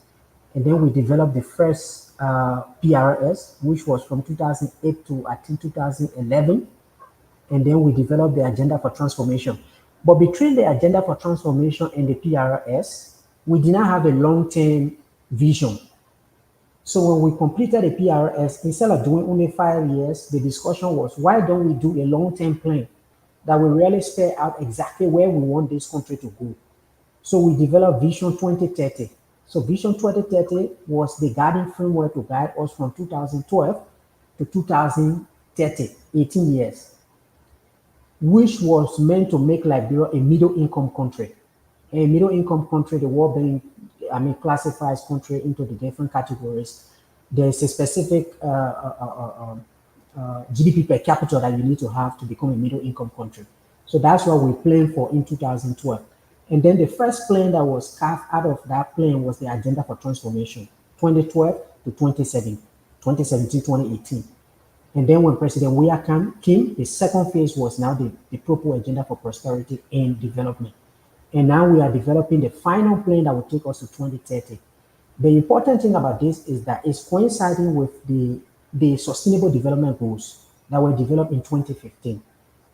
And then we developed the first PRS, which was from 2008 to I think 2011. And then we developed the agenda for transformation. But between the agenda for transformation and the PRS, we did not have a long-term vision. So when we completed the PRS, instead of doing only 5 years, the discussion was, why don't we do a long-term plan that will really spell out exactly where we want this country to go? So we developed Vision 2030. So Vision 2030 was the guiding framework to guide us from 2012 to 2030, 18 years, which was meant to make Liberia a middle-income country. A middle-income country, the World Bank, classifies country into the different categories. There's a specific GDP per capita that you need to have to become a middle-income country. So that's what we planned for in 2012. And then the first plan that was carved out of that plan was the Agenda for Transformation, 2012 to 2017, 2018. And then when President Weah came, the second phase was now the proper agenda for prosperity and development. And now we are developing the final plan that will take us to 2030. The important thing about this is that it's coinciding with the Sustainable Development Goals that were developed in 2015.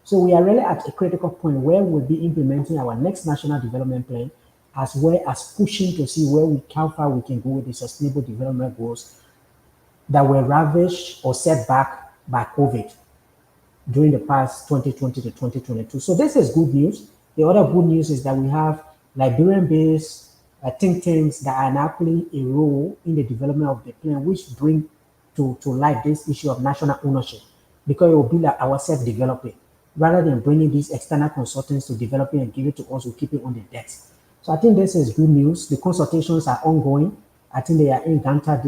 So we are really at a critical point where we'll be implementing our next national development plan, as well as pushing to see how far we can go with the Sustainable Development Goals that were ravaged or set back by COVID during the past 2020 to 2022. So this is good news. The other good news is that we have Liberian-based think tanks that are now playing a role in the development of the plan, which bring to light this issue of national ownership, because it will be like ourselves developing, rather than bringing these external consultants to develop it and give it to us, we keep it on the desk. So I think this is good news. The consultations are ongoing. I think they are in Ganta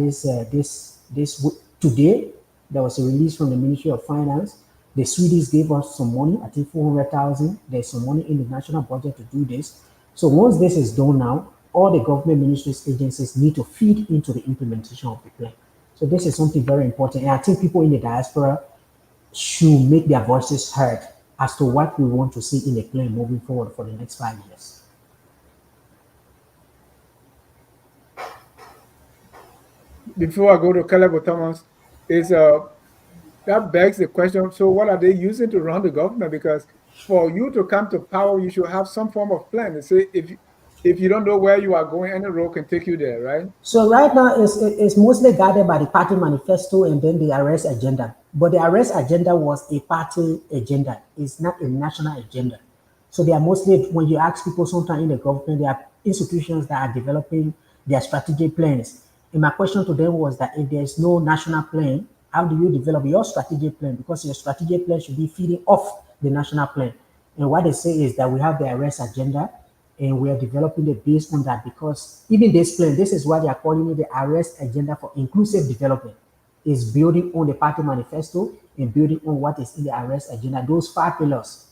today. There was a release from the Ministry of Finance. The Swedes gave us some money, I think 400,000. There's some money in the national budget to do this. So once this is done now, all the government ministries, agencies need to feed into the implementation of the plan. So this is something very important. And I think people in the diaspora should make their voices heard as to what we want to see in the plan moving forward for the next 5 years. Before I go to Caleb Thomas, that begs the question, so what are they using to run the government? Because for you to come to power, you should have some form of plan. They say if you don't know where you are going, any road can take you there, right? So right now, it's mostly guided by the party manifesto and then the arrest agenda. But the arrest agenda was a party agenda. It's not a national agenda. So they are mostly, when you ask people sometimes in the government, there are institutions that are developing their strategic plans. And my question to them was that if there's no national plan, how do you develop your strategic plan? Because your strategic plan should be feeding off the national plan. And what they say is that we have the arrest agenda, and we are developing it based on that, because even this plan, this is why they are calling it the arrest agenda for inclusive development, is building on the party manifesto and building on what is in the arrest agenda. Those 5 pillars: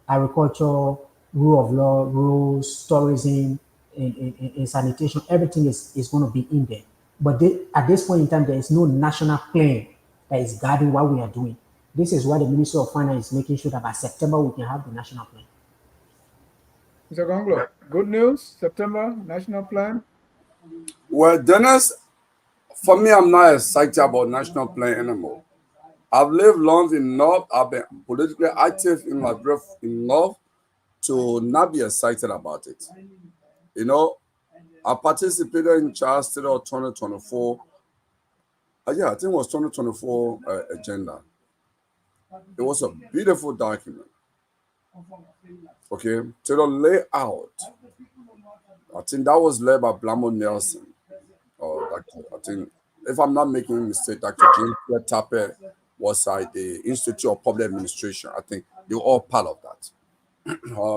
agriculture, rule of law, rules, tourism, and sanitation, everything is going to be in there. But at this point in time, there is no national plan that is guiding what we are doing. This is why the Ministry of Finance is making sure that by September we can have the national plan. Mr. Gonglo, good news, September, national plan? Well, Dennis, for me, I'm not excited about national plan anymore. I've lived long enough, I've been politically active in Liberia enough to not be excited about it. You know, I participated in Child State of 2024. Yeah, I think it was 2024 agenda. It was a beautiful document. Okay, to the layout, I think that was led by Blamo Nelson. Or I think, if I'm not making a mistake, Dr. James Tappe was at the Institute of Public Administration. I think they were all part of that.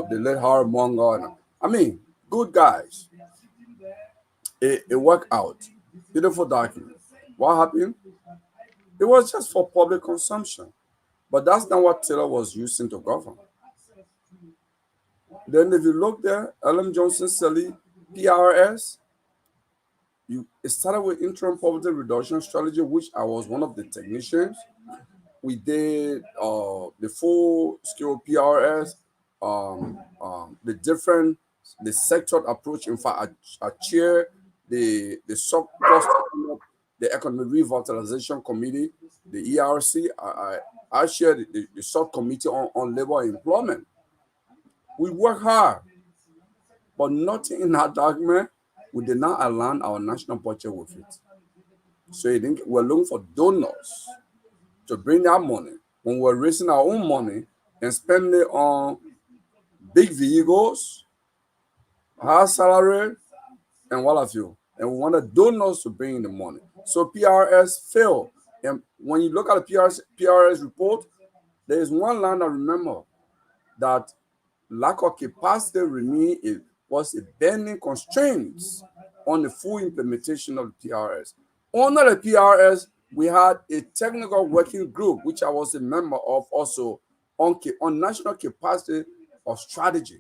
They led Harry Monga. I mean, good guys. It worked out. Beautiful document. What happened? It was just for public consumption. But that's not what Taylor was using to govern. Then if you look there, Ellen Johnson Sally, PRS, it started with interim poverty reduction strategy, which I was one of the technicians. we did the full scale PRS, the sector approach. In fact, I chair the sub the Economic Revitalization Committee, the ERC. I chair the subcommittee on labor and employment. We work hard, but nothing in that document, we did not align our national budget with it. So we're looking for donors to bring that money when we're raising our own money and spending it on big vehicles, high salary, and what have you. And we wanted donors to bring in the money. So PRS failed. And when you look at the PRS report, there is one line I remember that lack of capacity was a bending constraint on the full implementation of the PRS. Under the PRS, we had a technical working group, which I was a member of also, on national capacity of strategy.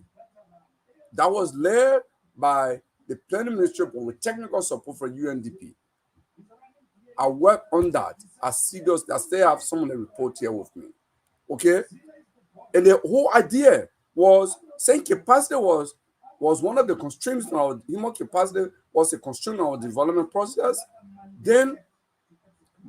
That was led by the planning ministry with technical support from UNDP. I worked on that. I still have some of the report here with me. Okay? And the whole idea was saying capacity was one of the constraints on our human capacity, was a constraint on our development process. Then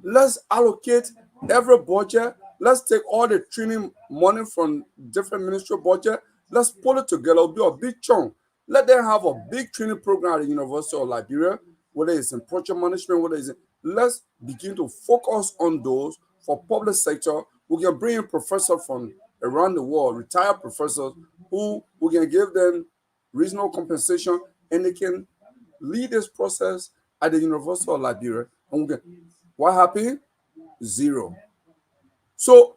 let's allocate every budget. Let's take all the training money from different ministry budget. Let's pull it together. It'll be a big chunk. Let them have a big training program at the University of Liberia, whether it's in project management, whether it's in, let's begin to focus on those for public sector. We can bring in professors from around the world, retired professors, who we can give them reasonable compensation, and they can lead this process at the University of Liberia. And what happened? Zero. So,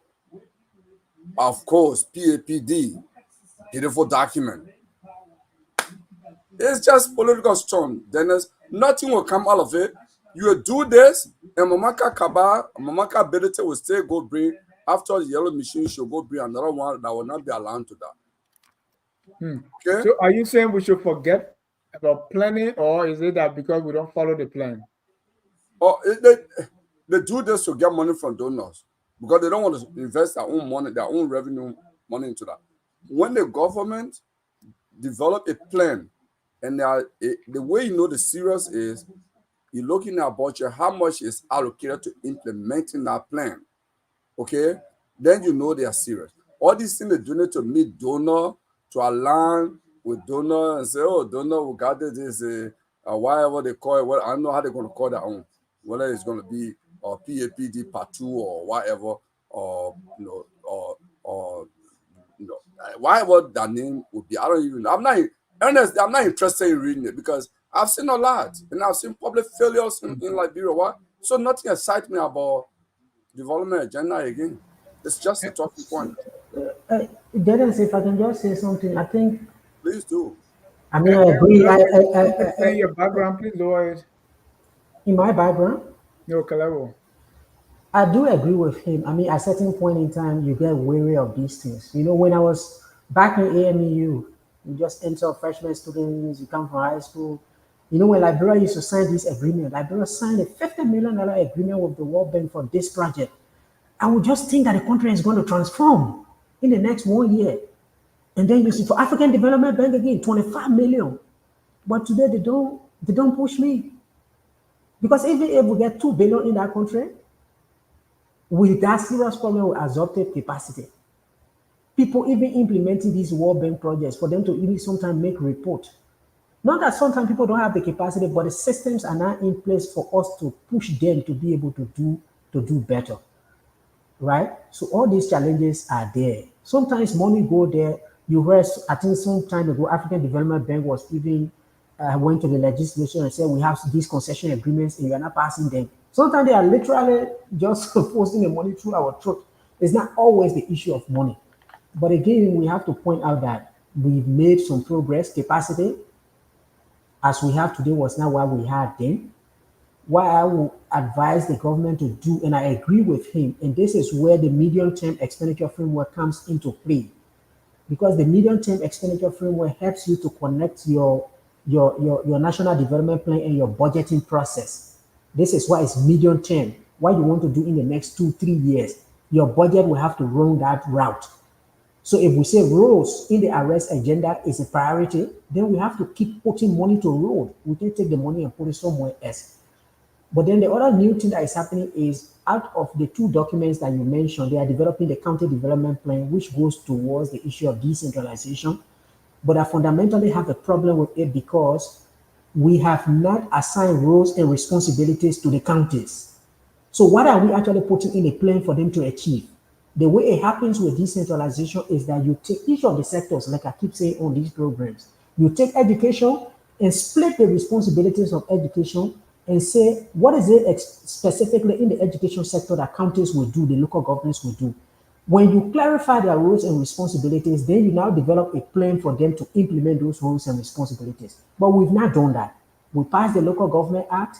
of course, PAPD, beautiful document. It's just political storm. Then nothing will come out of it. You will do this, and Mamaka ability will still go bring, after the yellow machine, she'll go bring another one that will not be allowed to that. Okay? So are you saying we should forget about planning, or is it that because we don't follow the plan? Or they do this to get money from donors because they don't want to invest their own money, their own revenue money into that. When the government develop a plan, and the way you know the serious is you're looking at budget, how much is allocated to implementing that plan. Okay, then you know they are serious. All these things they donate to meet donor, to align with donor and say, oh, donor, we got this, whatever they call it. Well, I don't know how they're going to call that own, whether it's going to be PAPD part 2 or whatever, or whatever that name would be. I don't even know. I'm not interested in reading it because I've seen a lot, and I've seen public failures in Liberia. What? So nothing excites me about development agenda again. It's just a talking point. Dennis, if I can just say something, I think. Please do. I mean, I agree. Say your background, please, Lloyd. In my background? No, Kalebo. I do agree with him. I mean, at a certain point in time, you get weary of these things. You know, when I was back in AMEU, you just enter freshman students, you come from high school. You know, when Liberia used to sign this agreement, Liberia signed a $50 million agreement with the World Bank for this project. I would just think that the country is going to transform in the next 1 year. And then you see for African Development Bank again, 25 million. But today they don't push me. Because even if we get 2 billion in that country, with that serious problem with absorptive capacity, people even implementing these World Bank projects for them to even sometimes make report. Not that sometimes people don't have the capacity, but the systems are not in place for us to push them to be able to do better. Right? So all these challenges are there. Sometimes money go there. You heard, I think some time ago, African Development Bank was even went to the legislation and said we have these concession agreements and we are not passing them. Sometimes they are literally just forcing the money through our throat. It's not always the issue of money. But again, we have to point out that we've made some progress. Capacity, as we have today, was not what we had then. What I will advise the government to do, and I agree with him, and this is where the medium-term expenditure framework comes into play. Because the medium-term expenditure framework helps you to connect your national development plan and your budgeting process. This is why it's medium-term, what you want to do in the next 2-3 years. your budget will have to run that route. So if we say roads in the arrest agenda is a priority, then we have to keep putting money to road. We can take the money and put it somewhere else. But then the other new thing that is happening is out of the two documents that you mentioned, they are developing the county development plan, which goes towards the issue of decentralization. But I fundamentally have a problem with it because we have not assigned roles and responsibilities to the counties. So what are we actually putting in a plan for them to achieve? The way it happens with decentralization is that you take each of the sectors, like I keep saying on these programs, you take education and split the responsibilities of education and say, what is it specifically in the education sector that counties will do, the local governments will do? When you clarify their roles and responsibilities, then you now develop a plan for them to implement those roles and responsibilities. But we've not done that. We passed the Local Government Act,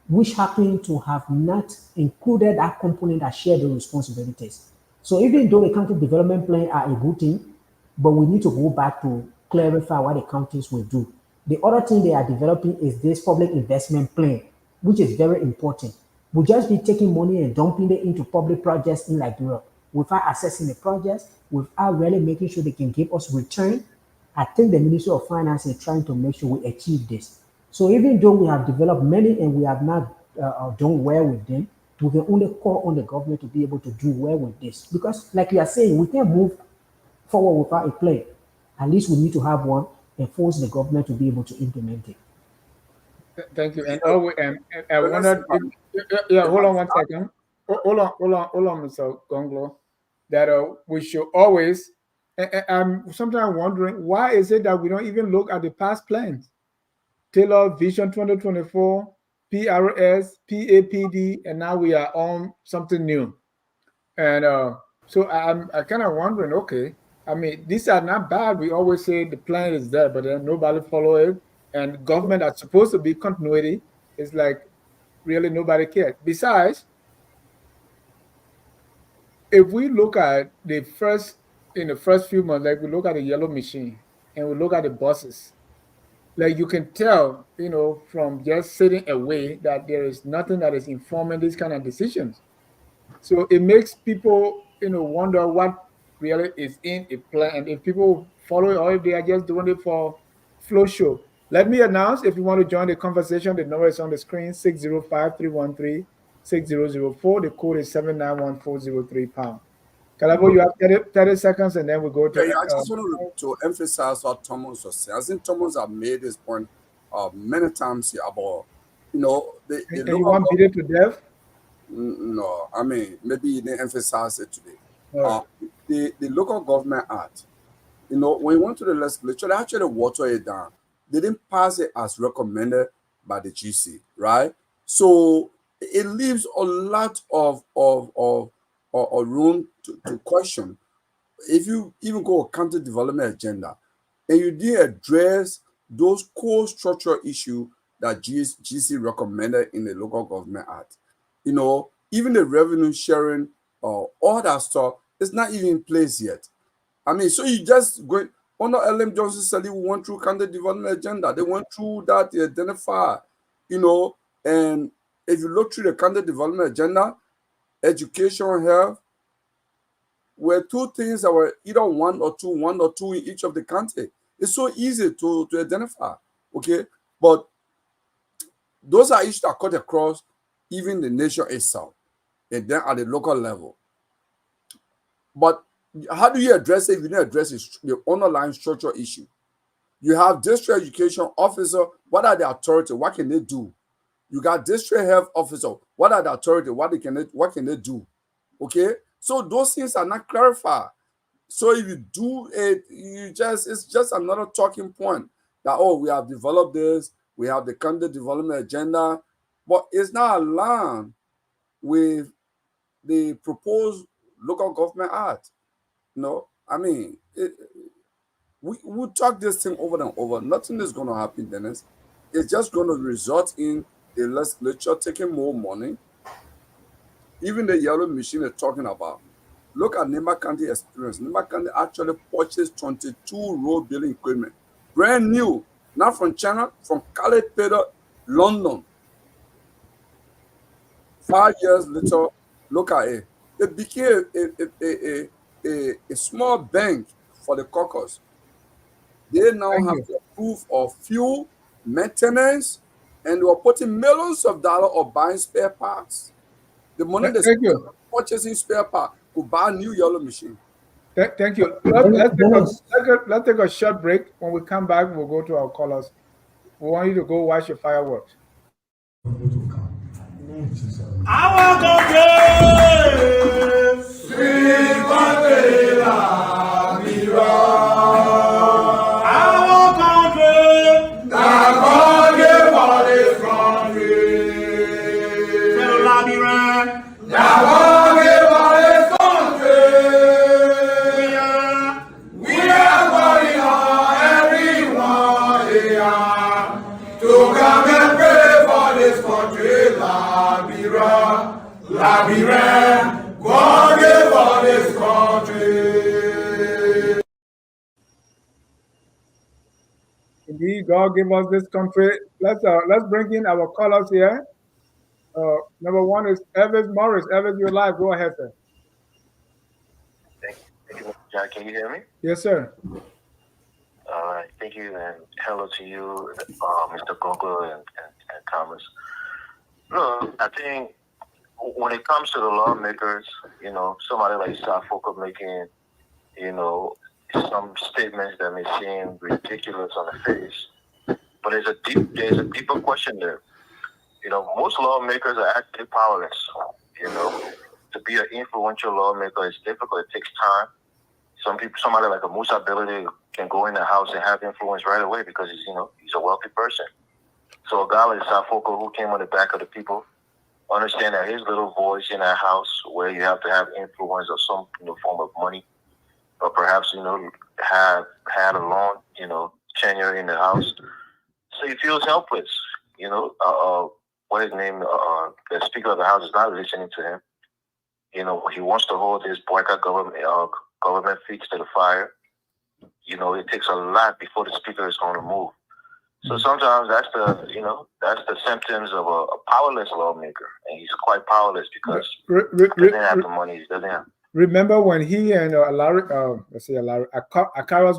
which happen to have not included that component that share the responsibilities. So even though the county development plan are a good thing, but we need to go back to clarify what the counties will do. The other thing they are developing is this public investment plan, which is very important. We'll just be taking money and dumping it into public projects in Liberia without assessing the projects, without really making sure they can give us return. I think the Ministry of Finance is trying to make sure we achieve this. So even though we have developed many and we have not done well with them, we can only call on the government to be able to do well with this. Because like you are saying, we can't move forward without a plan. At least we need to have one and force the government to be able to implement it. Thank you. You And know, oh, I Ernest, wondered if, yeah, if hold I on one start, second. Hold on, Mr. Gonglo. That we should always, I'm sometimes wondering why is it that we don't even look at the past plans? Taylor Vision 2024, PRS, PAPD, and now we are on something new. And so I'm I kind of wondering, okay, I mean, these are not bad. We always say the plan is there, but then nobody follow it. And government are supposed to be continuity. It's like really nobody cares. Besides, if we look at the first in the first few months, like we look at the yellow machine and we look at the buses, like you can tell, from just sitting away that there is nothing that is informing these kind of decisions. So it makes people, wonder what really is in a plan and if people follow it or if they are just doing it for flow show. Let me announce if you want to join the conversation, the number is on the screen 605-313-6004. The code is 791-403 pound. Calabo, you have 30 seconds and then we go to yeah, I just want to emphasize what Thomas was saying. I think Thomas have made this point many times here about, the and you local want beat it to death? No, I mean, maybe you didn't emphasize it today. All right. The local government act, when you went to the legislature, they actually water it down. They didn't pass it as recommended by the GC, right? So it leaves a lot of room to question. If you even go a county development agenda and you didn't address those core structural issues that GC recommended in the local government act, even the revenue sharing, all that stuff is not even in place yet. I mean, so you just go under LM Johnson said we went through county development agenda. They went through that, they identify, and if you look through the county development agenda, education, health, were two things that were either one or two in each of the county. It's so easy to identify, okay? But those are issues that cut across even the nation itself, and then at the local level. But how do you address it if you don't address the underlying structural issue? You have district education officer. What are the authority? What can they do? You got district health officer. What are the authority? What can they do? Okay, so those things are not clarified. So if you do it, it's just another talking point that, we have developed this, we have the county development agenda, but it's not aligned with the proposed local government act. I mean, we talk this thing over and over. Nothing is going to happen, Dennis. It's just going to result in the legislature taking more money. Even the yellow machine is talking about. Look at Nimba County experience. Nimba County actually purchased 22 road building equipment. Brand new. Not from China, from Calipeda, London. 5 years later, look at it. it became a small bank for the caucus. They now Thank have you. to approve of fuel, maintenance, and they were putting millions of dollars of buying spare parts. The money they Thank spent you. purchasing spare parts could buy a new yellow machine. Thank you. Dennis, Let's take a short break. When we come back, we'll go to our callers. We want you to go watch your fireworks. Our country, sweet country, our country, that God gave us this country. Fellow Liberian, that God gave us this country. We are calling on everyone here to come and pray for this country, Liberia. Liberia, God gave us this country. Indeed, God gave us this country. Let's bring in our callers here. Number one is Evans Morris. Evans, you're live. Go ahead, sir. Thank you, John. Can you hear me? Yes, sir. All right. Thank you, and hello to you, Mr. Coco and Thomas. Look, I think when it comes to the lawmakers, somebody like Safoko making, some statements that may seem ridiculous on the face, but there's a deeper question there. Most lawmakers are actually powerless. To be an influential lawmaker is difficult. It takes time. Somebody like a Musa Ability can go in the house and have influence right away because he's a wealthy person. So a guy like Safoko, who came on the back of the people, understand that his little voice in that house, where you have to have influence of some form of money, or perhaps have had a long tenure in the house, so he feels helpless. What his name? The Speaker of the House is not listening to him. He wants to hold his boycott government feet to the fire. It takes a lot before the Speaker is going to move. So sometimes that's the symptoms of a powerless lawmaker, and he's quite powerless because he doesn't have the money. He doesn't have. Remember when he and Akaras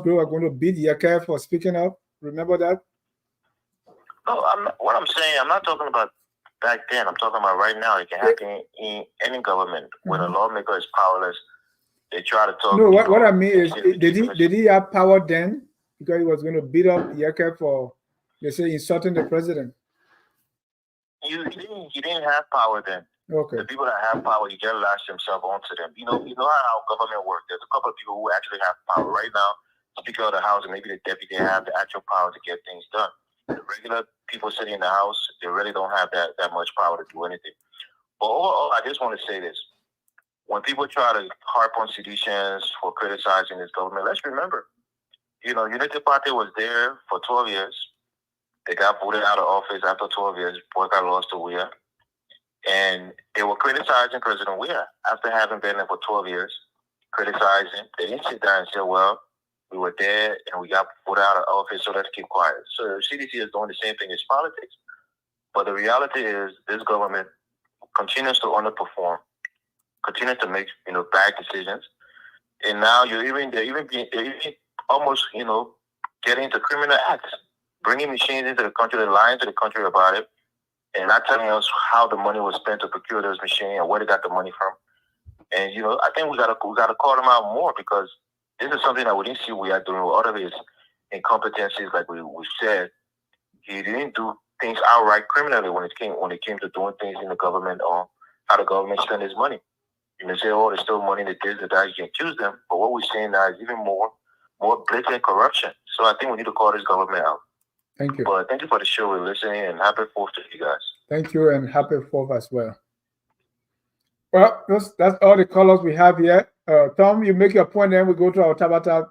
Group are going to beat Yeke for speaking up? Remember that? No, what I'm saying, I'm not talking about back then. I'm talking about right now. It can happen in any government when a lawmaker is powerless. They try to talk. No, what I mean is, did he have power then? Because he was going to beat up Yeke for, they say, insulting the president. He didn't have power then. Okay. The people that have power, he just latched himself onto them. You know how government works. There's a couple of people who actually have power right now. Speaker of the House and maybe the deputy have the actual power to get things done. The regular people sitting in the House, they really don't have that much power to do anything. But overall, I just want to say this. When people try to harp on seditions for criticizing this government, let's remember, Unity Party was there for 12 years. They got voted out of office after 12 years. Boycott lost to Weah. And they were criticizing President Weah after having been there for 12 years, criticizing. They didn't sit down and say, well, we were there and we got voted out of office, so let's keep quiet. So CDC is doing the same thing as politics. But the reality is this government continues to underperform, continues to make, bad decisions. And now they're even almost, getting into criminal acts, bringing machines into the country, they're lying to the country about it, and not telling us how the money was spent to procure those machines and where they got the money from. And I think we gotta call them out more because this is something that we didn't see we are doing with other his incompetencies, like we said. He didn't do things outright criminally when it came to doing things in the government or how the government spend its money. You may say, oh, there's still money that this or that, you can accuse them. But what we're seeing now is even more blatant corruption. So I think we need to call this government out. Thank you. But thank you for the show. We're listening, and happy 4th to you guys. Thank you, and happy 4th as well. Well, that's all the callers we have here. Tom, you make your point, then we go to our Tabata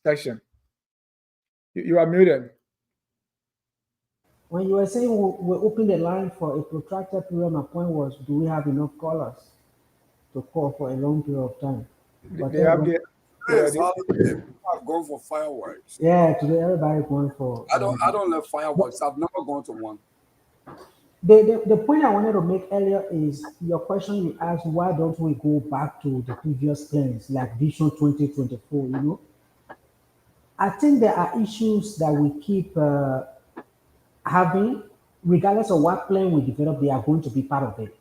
section. You are muted. When you were saying we open the line for a protracted period, my point was, do we have enough callers to call for a long period of time? But they have gone for fireworks. Yeah, today everybody going for. I don't let fireworks. I've never gone to one. The point I wanted to make earlier is your question you asked, why don't we go back to the previous plans like Vision 2024, you know? I think there are issues that we keep having, regardless of what plan we develop, they are going to be part of it.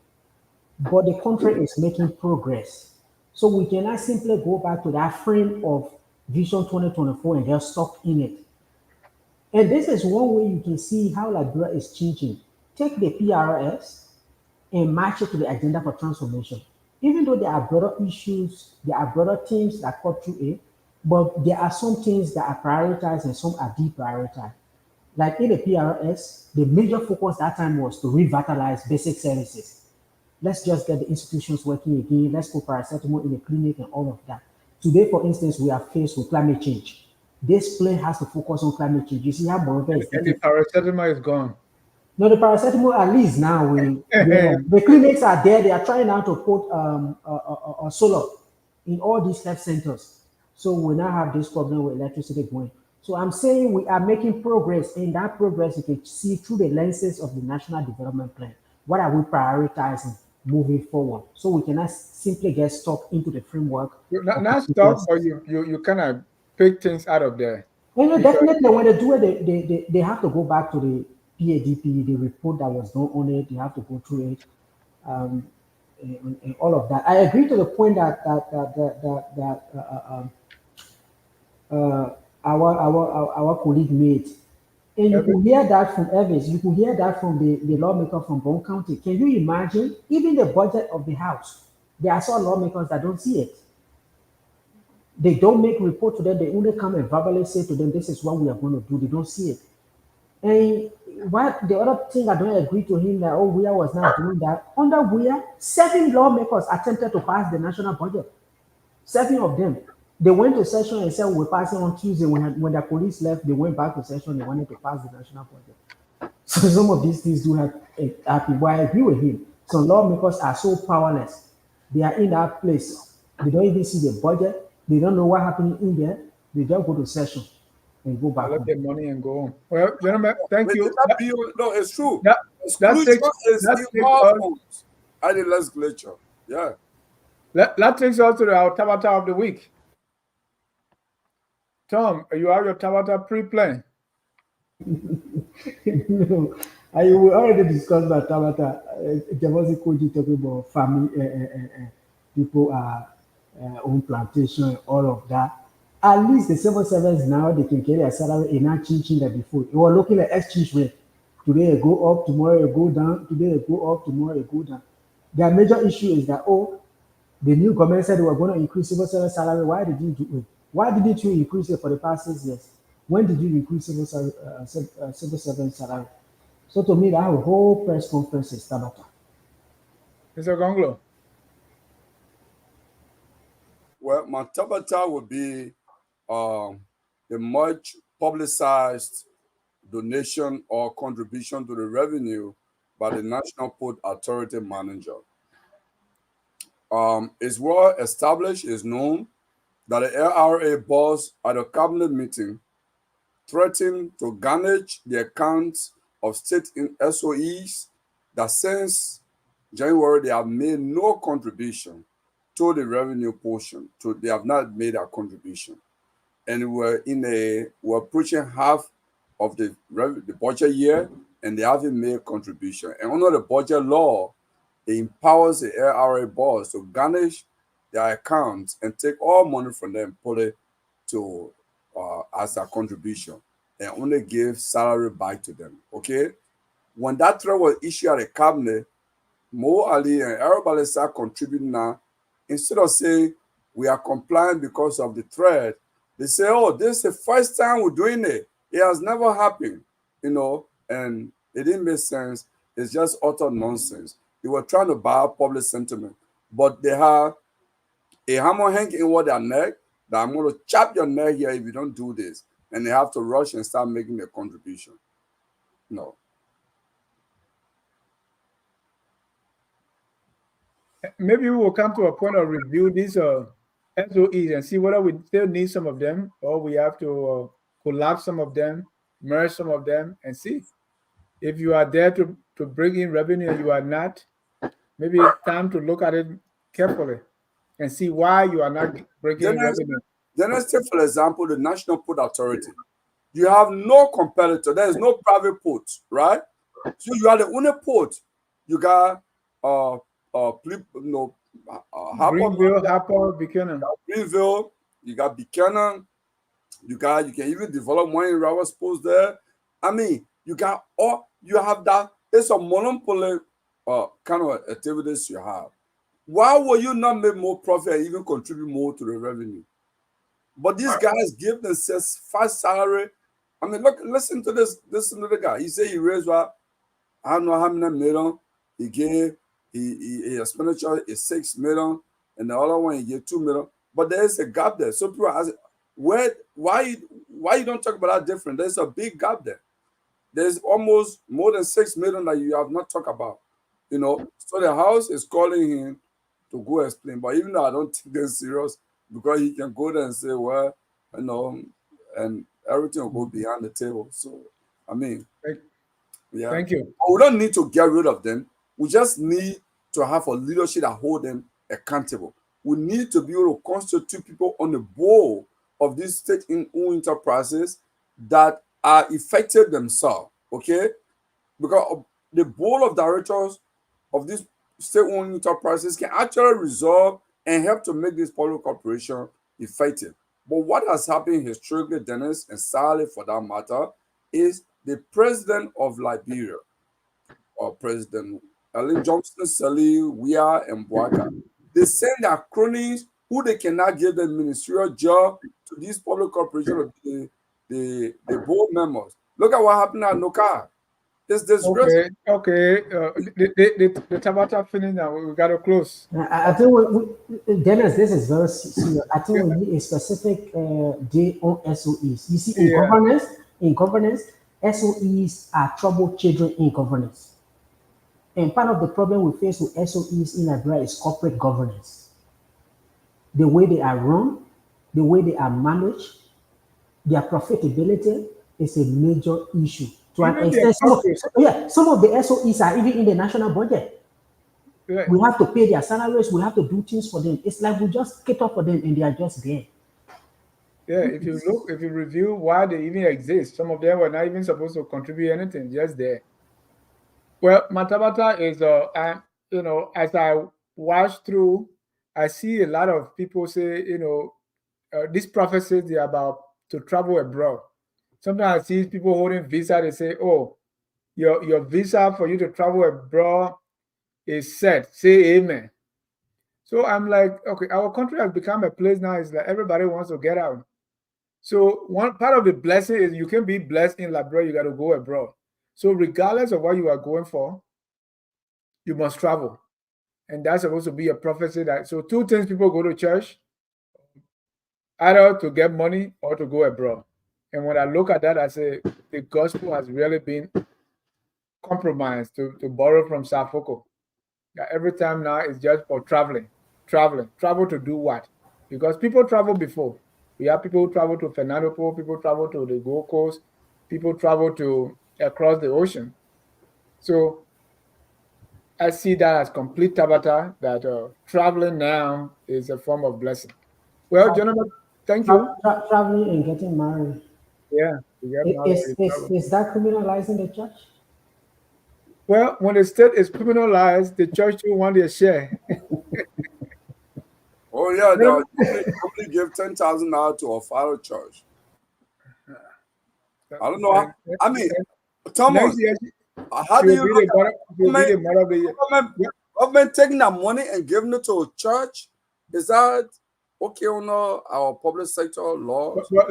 But the country is making progress. So we cannot simply go back to that frame of Vision 2024 and get stuck in it. And this is one way you can see how Liberia is changing. Take the PRS and match it to the agenda for transformation. Even though there are broader issues, there are broader themes that cut through it, but there are some things that are prioritized and some are deprioritized. Like in the PRS, the major focus that time was to revitalize basic services. Let's just get the institutions working again. Let's put paracetamol in the clinic and all of that. Today, for instance, we are faced with climate change. This plan has to focus on climate change. You see how Moreover is And the taking. paracetamol is gone. No, the paracetamol at least now the clinics are there. They are trying now to put solar in all these health centers. So we now have this problem with electricity going. So I'm saying we are making progress. In that progress, you can see through the lenses of the National Development Plan. What are we prioritizing moving forward? So we cannot simply get stuck into the framework. Not stop, but you kind of pick things out of there. You know, Because definitely when they do it, they have to go back to the PADP, the report that was done on it. They have to go through it, um, and all of that. I agree to the point that our colleague made, and you could hear that from Evans. You could hear that from the lawmaker from Bone County. Can you imagine? Even the budget of the House, there are some lawmakers that don't see it. They don't make report to them. They only come and verbally say to them, "This is what we are going to do." They don't see it. And what the other thing I don't agree to him that Weah was not doing that. Under Weah, 7 lawmakers attempted to pass the national budget. 7 of them. They went to session and said we're passing on Tuesday. When the police left, they went back to session. They wanted to pass the national budget. So some of these things do have happen. But I agree with him. Some lawmakers are so powerless. They are in that place. They don't even see the budget. They don't know what happening in there. They just go to session and go back collect home. their money and go home. Well, gentlemen, thank Wait, you. did that bill, no, it's true. That, that Exclusion takes is that takes involved at the legislature. Yeah. that takes us to our Tabata of the week. Tom, you have your Tabata pre-plan. No, I we already discussed that Tabata. There was a Koji talking about family, people own plantation, and all of that. At least the civil servants now they can carry a salary in not changing that before. You are looking at exchange rate. Today it go up, tomorrow it go down. Today it go up, tomorrow it go down. Their major issue is that the new government said they were going to increase civil servant salary. Why did you do it? Why didn't you increase it for the past 6 years? When did you increase civil servant salary? So to me, that whole press conference is Tabata. Mr. Gonglo. Well, my Tabata would be a much publicized donation or contribution to the revenue by the National Port Authority manager. It's well established, it's known that the LRA boss at a cabinet meeting threatened to garnish the accounts of state SOEs that since January they have made no contribution to the revenue portion. They have not made a contribution. And we're pushing half of the budget year and they haven't made contribution. And under the budget law, it empowers the LRA boss to garnish their accounts and take all money from them, put it to as a contribution, and only give salary back to them. Okay, when that threat was issued at the cabinet, Mo Ali and everybody start contributing now. Instead of saying we are compliant because of the threat, they say, "Oh, this is the first time we're doing it. It has never happened," and it didn't make sense. It's just utter nonsense. They were trying to buy public sentiment, but they have a hammer hanging over their neck that I'm going to chop your neck here if you don't do this. And they have to rush and start making a contribution. No. Maybe we will come to a point of review these SOEs and see whether we still need some of them or we have to collapse some of them, merge some of them, and see if you are there to to bring in revenue and you are not, maybe it's time to look at it carefully and see why you are not bringing in revenue. Then let's take, for example, the National Port Authority. You have no competitor. There is no private port, right? So you are the only port. You got Harper, Buchanan. Greenville, you got Buchanan, you can even develop one in Roberts Post there. I mean, you have that. It's a monopoly kind of activities you have. Why will you not make more profit and even contribute more to the revenue? But these guys give themselves fast salary. I mean, listen to this little guy. He said he raised what, I don't know how many million he gave. His expenditure is 6 million, and the other one he gave 2 million. But there is a gap there. So people ask, why you don't talk about that different? There's a big gap there. There's almost more than 6 million that you have not talked about. So the house is calling him to go explain. But even though I don't take them serious, because he can go there and say, well, and everything will go behind the table. So, I mean, yeah. Thank you. But we don't need to get rid of them. We just need to have a leadership that hold them accountable. We need to be able to constitute people on the board of these state-owned enterprises that are effective themselves, okay? Because the board of directors of these state-owned enterprises can actually resolve and help to make this public corporation effective. But what has happened historically, Dennis, and sadly for that matter, is the president of Liberia, or President Ellen Johnson, Sirleaf, Weah, and Boakai, they send their cronies who they cannot give the ministerial job to these public corporations, the board members. Look at what happened at Noka. Okay. The Tabata finish now. We got to close. I think Dennis, this is very serious. I think we need a specific day on SOEs. You see, in governance, SOEs are troubled children in governance. And part of the problem we face with SOEs in Liberia is corporate governance. The way they are run, the way they are managed, their profitability is a major issue. To an extent, some of the SOEs are even in the national budget. Yeah. We have to pay their salaries, we have to do things for them. It's like we just cater for them and they are just there. Yeah, if you review why they even exist, some of them were not even supposed to contribute anything, just there. Well, Matabata is, as I watch through, I see a lot of people say, these prophecies, they're about to travel abroad. Sometimes I see people holding visa, they say, oh, your visa for you to travel abroad is set. Say amen. So I'm like, okay, our country has become a place now, it's like everybody wants to get out. So one part of the blessing is you can be blessed in Liberia, you got to go abroad. So regardless of what you are going for, you must travel. And that's supposed to be a prophecy that, so two things people go to church, either to get money or to go abroad. And when I look at that, I say the gospel has really been compromised, to borrow from Safoko. That every time now it's just for traveling. Travel to do what? Because people travel before. We have people who travel to Fernando Po, people travel to the Gold Coast, people travel to across the ocean. So I see that as complete Tabata, that traveling now is a form of blessing. Well, gentlemen, thank you. Traveling and getting married. Yeah. Is that criminalizing the church? Well, when the state is criminalized, the church will want their share. Oh yeah, they give $10,000 to a father church. I don't know. I mean, Thomas, how do you look at government taking that money and giving it to a church? Is that okay on our public sector laws? Well,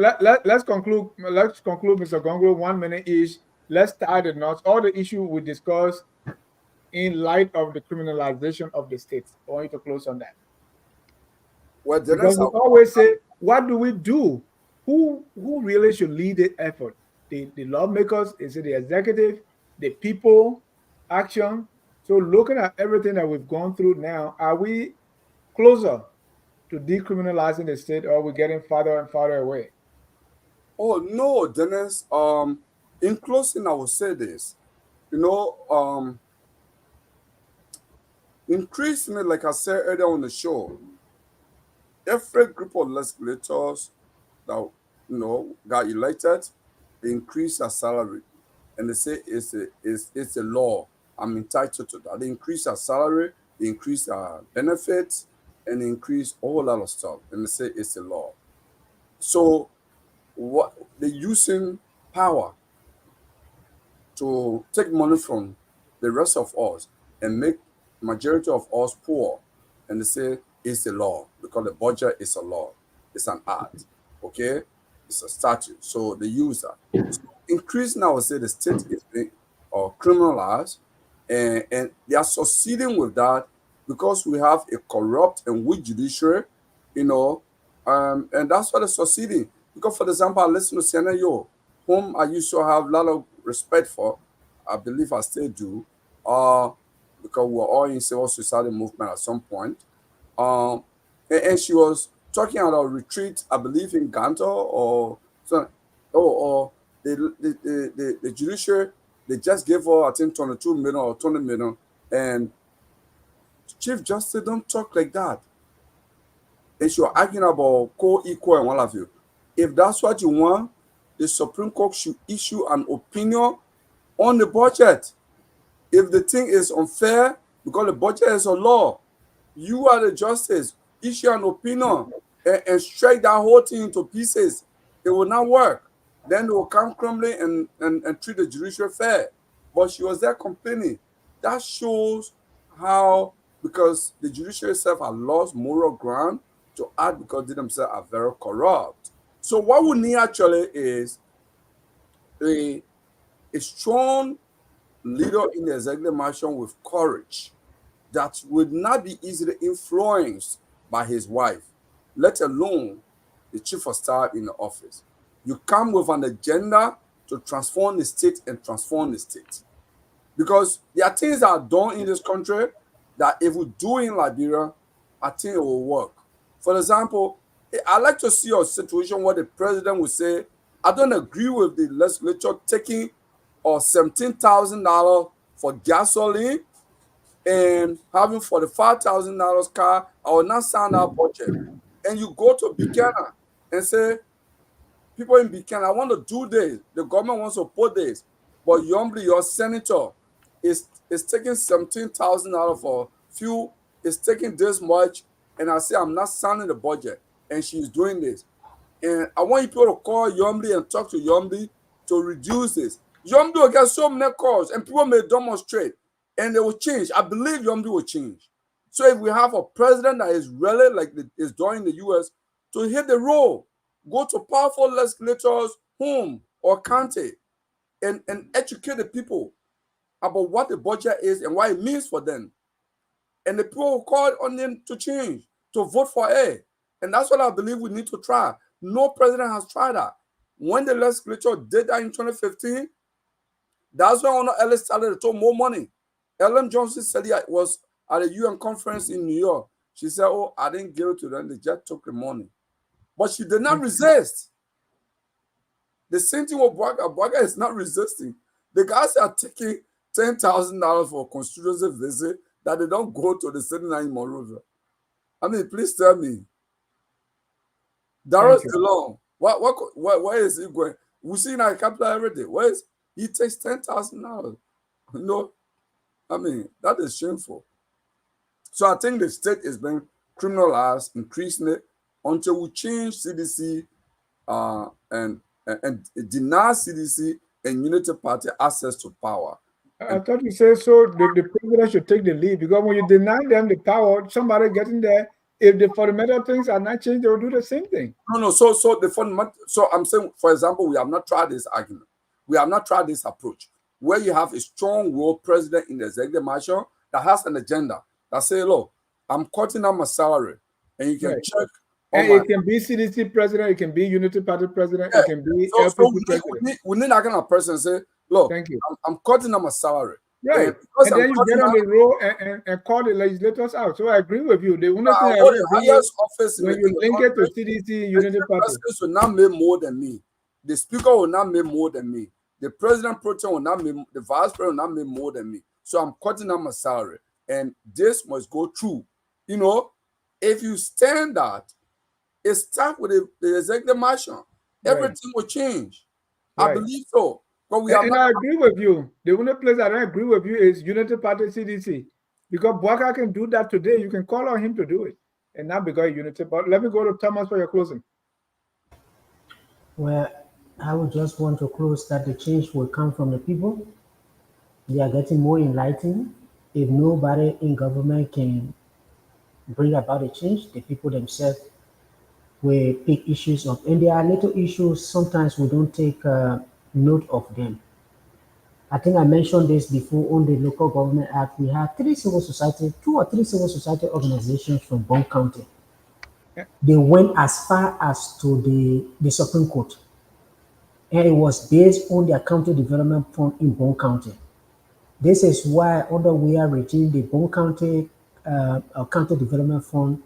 let's conclude. Let's conclude, Mr. Gongo. 1 minute each. Let's tie the knots. All the issues we discussed in light of the criminalization of the states. I want you to close on that. Well, because we always say, what do we do? Who really should lead the effort? The lawmakers? Is it the executive? The people? Action? So looking at everything that we've gone through now, are we closer to decriminalizing the state, or are we getting farther and farther away? Oh no, Dennis. In closing, I will say this. you know, increasingly, like I said earlier on the show, every group of legislators that got elected, they increase their salary, and they say it's a law. I'm entitled to that. They increase their salary, they increase their benefits, and they increase a whole lot of stuff, and they say it's a law. So what they're using power to take money from the rest of us and make majority of us poor, and they say it's a law because the budget is a law, it's an act, okay, it's a statute, so they use that. So increasing, I would say, the state is being criminalized, and they are succeeding with that because we have a corrupt and weak judiciary, and that's why they're succeeding. Because, for example, I listen to Sienna Yo, whom I used to have a lot of respect for. I believe I still do, because we were all in civil society movement at some point. And she was talking about a retreat, I believe in Ghana or so. Or the judiciary, they just gave her, I think, 22 million or 20 million, and Chief Justice don't talk like that. And she was arguing about co-equal and what have you. If that's what you want, the Supreme Court should issue an opinion on the budget. If the thing is unfair, because the budget is a law, you are the justice, issue an opinion and strike that whole thing into pieces. It will not work. Then they will come crumbling and treat the judiciary fair. But she was there complaining. That shows how, because the judiciary itself has lost moral ground to act because they themselves are very corrupt. So what we need actually is a strong leader in the executive mansion with courage that would not be easily influenced by his wife, let alone the chief of staff in the office. You come with an agenda to transform the state and transform the state. Because there are things that are done in this country that if we do in Liberia, I think it will work. For example, I like to see a situation where the president would say, I don't agree with the legislature taking $17,000 for gasoline and having $45,000 car. I will not sign that budget. And you go to Buchanan and say, people in Buchanan, I want to do this. The government wants to put this. But your senator is taking $17,000 for fuel, is taking this much, and I say, I'm not signing the budget. And she's doing this. And I want people to call Yombi and talk to Yombi to reduce this. Yombi will get so many calls, and people may demonstrate, and they will change. I believe Yombi will change. So if we have a president that is really like is doing in the U.S. to hit the road, go to powerful legislators, home or county, and educate the people about what the budget is and what it means for them. And the people will call on them to change, to vote for it. And that's what I believe we need to try. No president has tried that. When the legislature did that in 2015, that's when Honor Ellis started to throw more money. Ellen Johnson said it was at a UN conference in New York. She said, oh, I didn't give it to them. They just took the money. But she did not resist. The same thing with Bwaga. Bwaga is not resisting. The guys are taking $10,000 for a constituency visit that they don't go to the city in Monrovia. I mean, please tell me. Darius DeLong, where is he going? We see in our capital every day. Where is he? Takes $10,000. I mean, that is shameful. So I think the state is being criminalized increasingly until we change CDC and deny CDC and Unity Party access to power. I thought you said so the president should take the lead, because when you deny them the power, somebody getting there, if the fundamental things are not changed, they will do the same thing. No. So I'm saying, for example, we have not tried this argument. We have not tried this approach where you have a strong world president in the executive mansion that has an agenda that say, look, I'm cutting down my salary, and you can check. And it can be CDC president, it can be Unity Party president, it can be LPP president. We need that kind of person say, look, thank you. I'm cutting down my salary. Right. And then you get on the road and call the legislators out. So I agree with you. The only thing I agree office when you link it to CDC, Unity Party. The president will not make more than me. The speaker will not make more than me. the president pro tem will not make, the vice president will not make more than me. So I'm cutting down my salary. And this must go through. You know, if you stand that, it's tough with the executive mansion. Everything will change. I Right. believe so. But we are And not. I agree with you. The only place I don't agree with you is Unity Party CDC. Because Bwaka can do that today. You can call on him to do it. And not because Unity. But let me go to Thomas for your closing. Well, I would just want to close that the change will come from the people. They are getting more enlightened. If nobody in government can bring about a change, the people themselves will pick issues up. And there are little issues, sometimes we don't take note of them. I think I mentioned this before on the Local Government Act. We have two or three civil society organizations from Bond County. They went as far as to the Supreme Court. And it was based on their county development fund in Bond County. This is why under WEA regime, the Bone County County Development Fund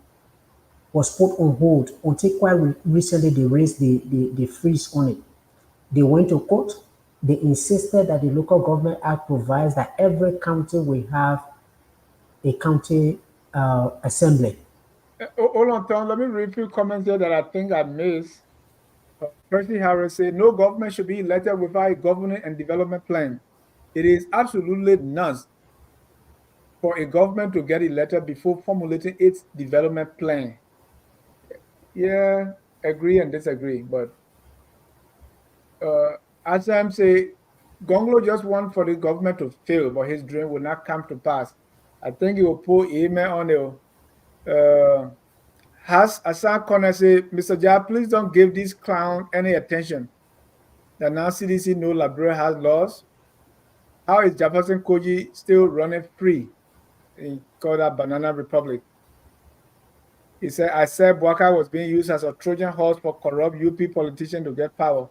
was put on hold until quite recently they raised the freeze on it. They went to court. They insisted that the Local Government Act provides that every county will have a county assembly. Hold on, Tom. Let me read a few comments here that I think I missed. Percy Harris said, no government should be elected without a governance and development plan. It is absolutely nuts for a government to get elected before formulating its development plan. Yeah, agree and disagree. But as I'm saying, Gonglo just want for the government to fail, but his dream will not come to pass. I think he will put amen on it. Has Asan Connor say, Mr. Jha, please don't give this clown any attention. That now CDC no Liberia has laws. How is Jefferson Koji still running free? He called that Banana Republic. He said, I said Bwaka was being used as a Trojan horse for corrupt UP politicians to get power.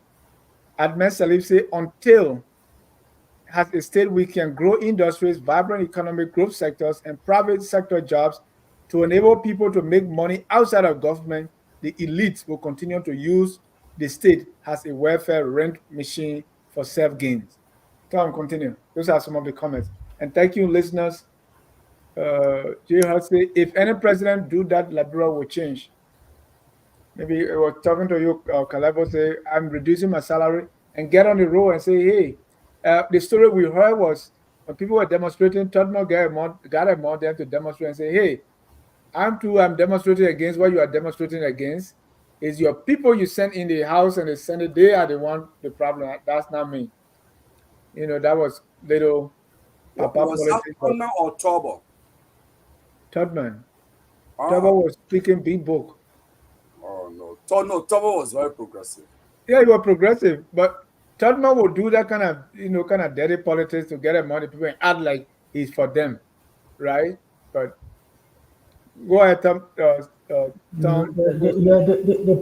Admin Salif said, until has a state we can grow industries, vibrant economic growth sectors, and private sector jobs to enable people to make money outside of government, the elites will continue to use the state as a welfare rent machine for self-gains. Tom, continue. Those are some of the comments. And thank you, listeners. Jay Hart say, if any president do that, Liberia will change. Maybe I was talking to you, Calabo, say, I'm reducing my salary and get on the road and say, hey, the story we heard was when people were demonstrating, Tottenham got among them to demonstrate and say, hey, I'm demonstrating against what you are demonstrating against. Is your people you sent in the House and the Senate, they are the one, the problem. That's not me. You know, that was little Papa Was that politics. Tottenham or Turbo? Tubman. Turbo was speaking big book. Oh no, Turbo was very progressive. Yeah, he was progressive, but Tubman will do that kind of dirty politics to get money people and act like he's for them, right? But go ahead, Tom. The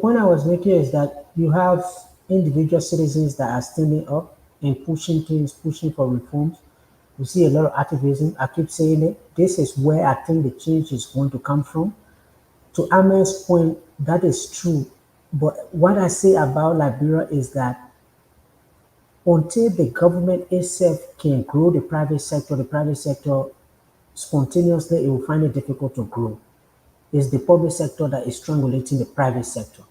point I was making is that you have individual citizens that are standing up and pushing things, pushing for reforms. We see a lot of activism. I keep saying it. This is where I think the change is going to come from. To Ahmed's point, that is true. But what I say about Liberia is that until the government itself can grow the private sector spontaneously, it will find it difficult to grow. It's the public sector that is strangulating the private sector.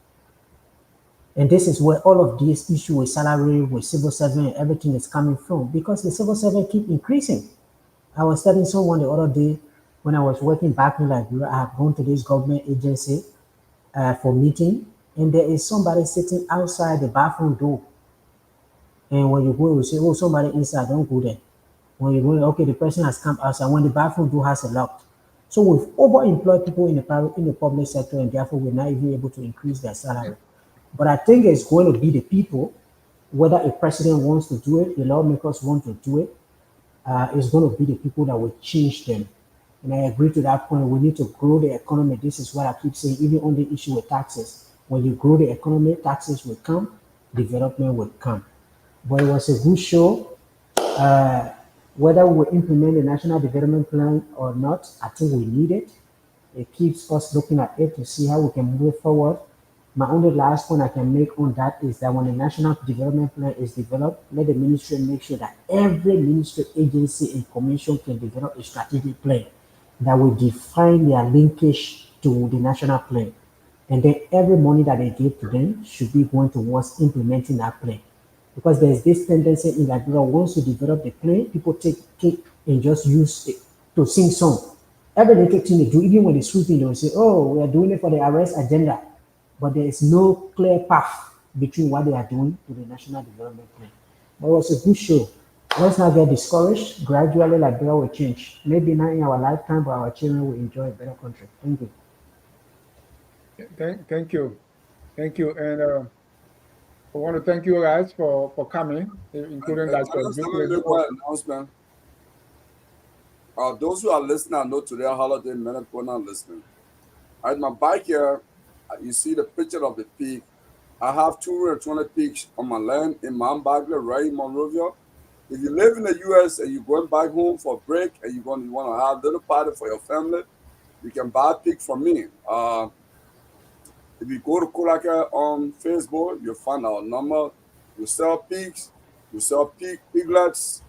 And this is where all of these issues with salary, with civil servant, everything is coming from, because the civil servant keep increasing. I was telling someone the other day when I was working back in Liberia, I have gone to this government agency for meeting, and there is somebody sitting outside the bathroom door. And when you go, you say, oh, somebody inside, don't go there. When you go, okay, the person has come outside. When the bathroom door has a lock. So we've overemployed people in the public sector, and therefore we're not even able to increase their salary. But I think it's going to be the people, whether a president wants to do it, the lawmakers want to do it, it's going to be the people that will change them. And I agree to that point. We need to grow the economy. This is what I keep saying, even on the issue with taxes. When you grow the economy, taxes will come, development will come. But it was a good show. Whether we implement the National Development Plan or not, I think we need it. It keeps us looking at it to see how we can move forward. My only last point I can make on that is that when the national development plan is developed, let the ministry make sure that every ministry, agency, and commission can develop a strategic plan that will define their linkage to the national plan. And then every money that they give to them should be going towards implementing that plan. Because there's this tendency in Liberia, once you develop the plan, people take cake and just use it to sing song. Every little thing they do, even when they sweeping, they will say, oh, we are doing it for the arrest agenda. But there is no clear path between what they are doing to the national development plan. But it was a good show. Let's not get discouraged. Gradually, Liberia will change. Maybe not in our lifetime, but our children will enjoy a better country. Thank you. Thank you. Thank you. And I want to thank you guys for coming, including that. Let me make one announcement. Those who are listening, I know today holiday, many people not listening. At my bike here, you see the picture of the pig. I have 220 pigs on my land in Mount Bagley, right in Monrovia. If you live in the U.S. and you're going back home for a break and you want to have a little party for your family, you can buy a pig from me. If you go to Kulaka on Facebook, you'll find our number. We sell pigs. We sell piglets.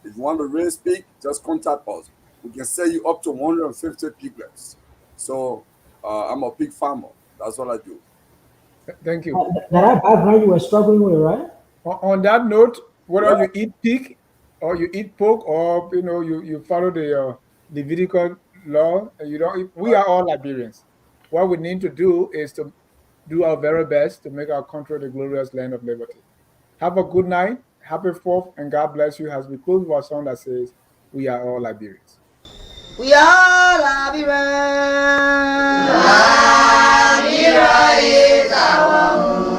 If you want to raise pig, just contact us. We can sell you up to 150 piglets. So I'm a pig farmer. That's what I do. Thank you. That background you were struggling with, right? On that note, whether you eat pig or you eat pork, or you follow the Levitical law, we are all Liberians. What we need to do is to do our very best to make our country the glorious land of liberty. Have a good night, happy 4th, and God bless you as we close with a song that says, we are all Liberians. We are Liberians. Liberia is our home.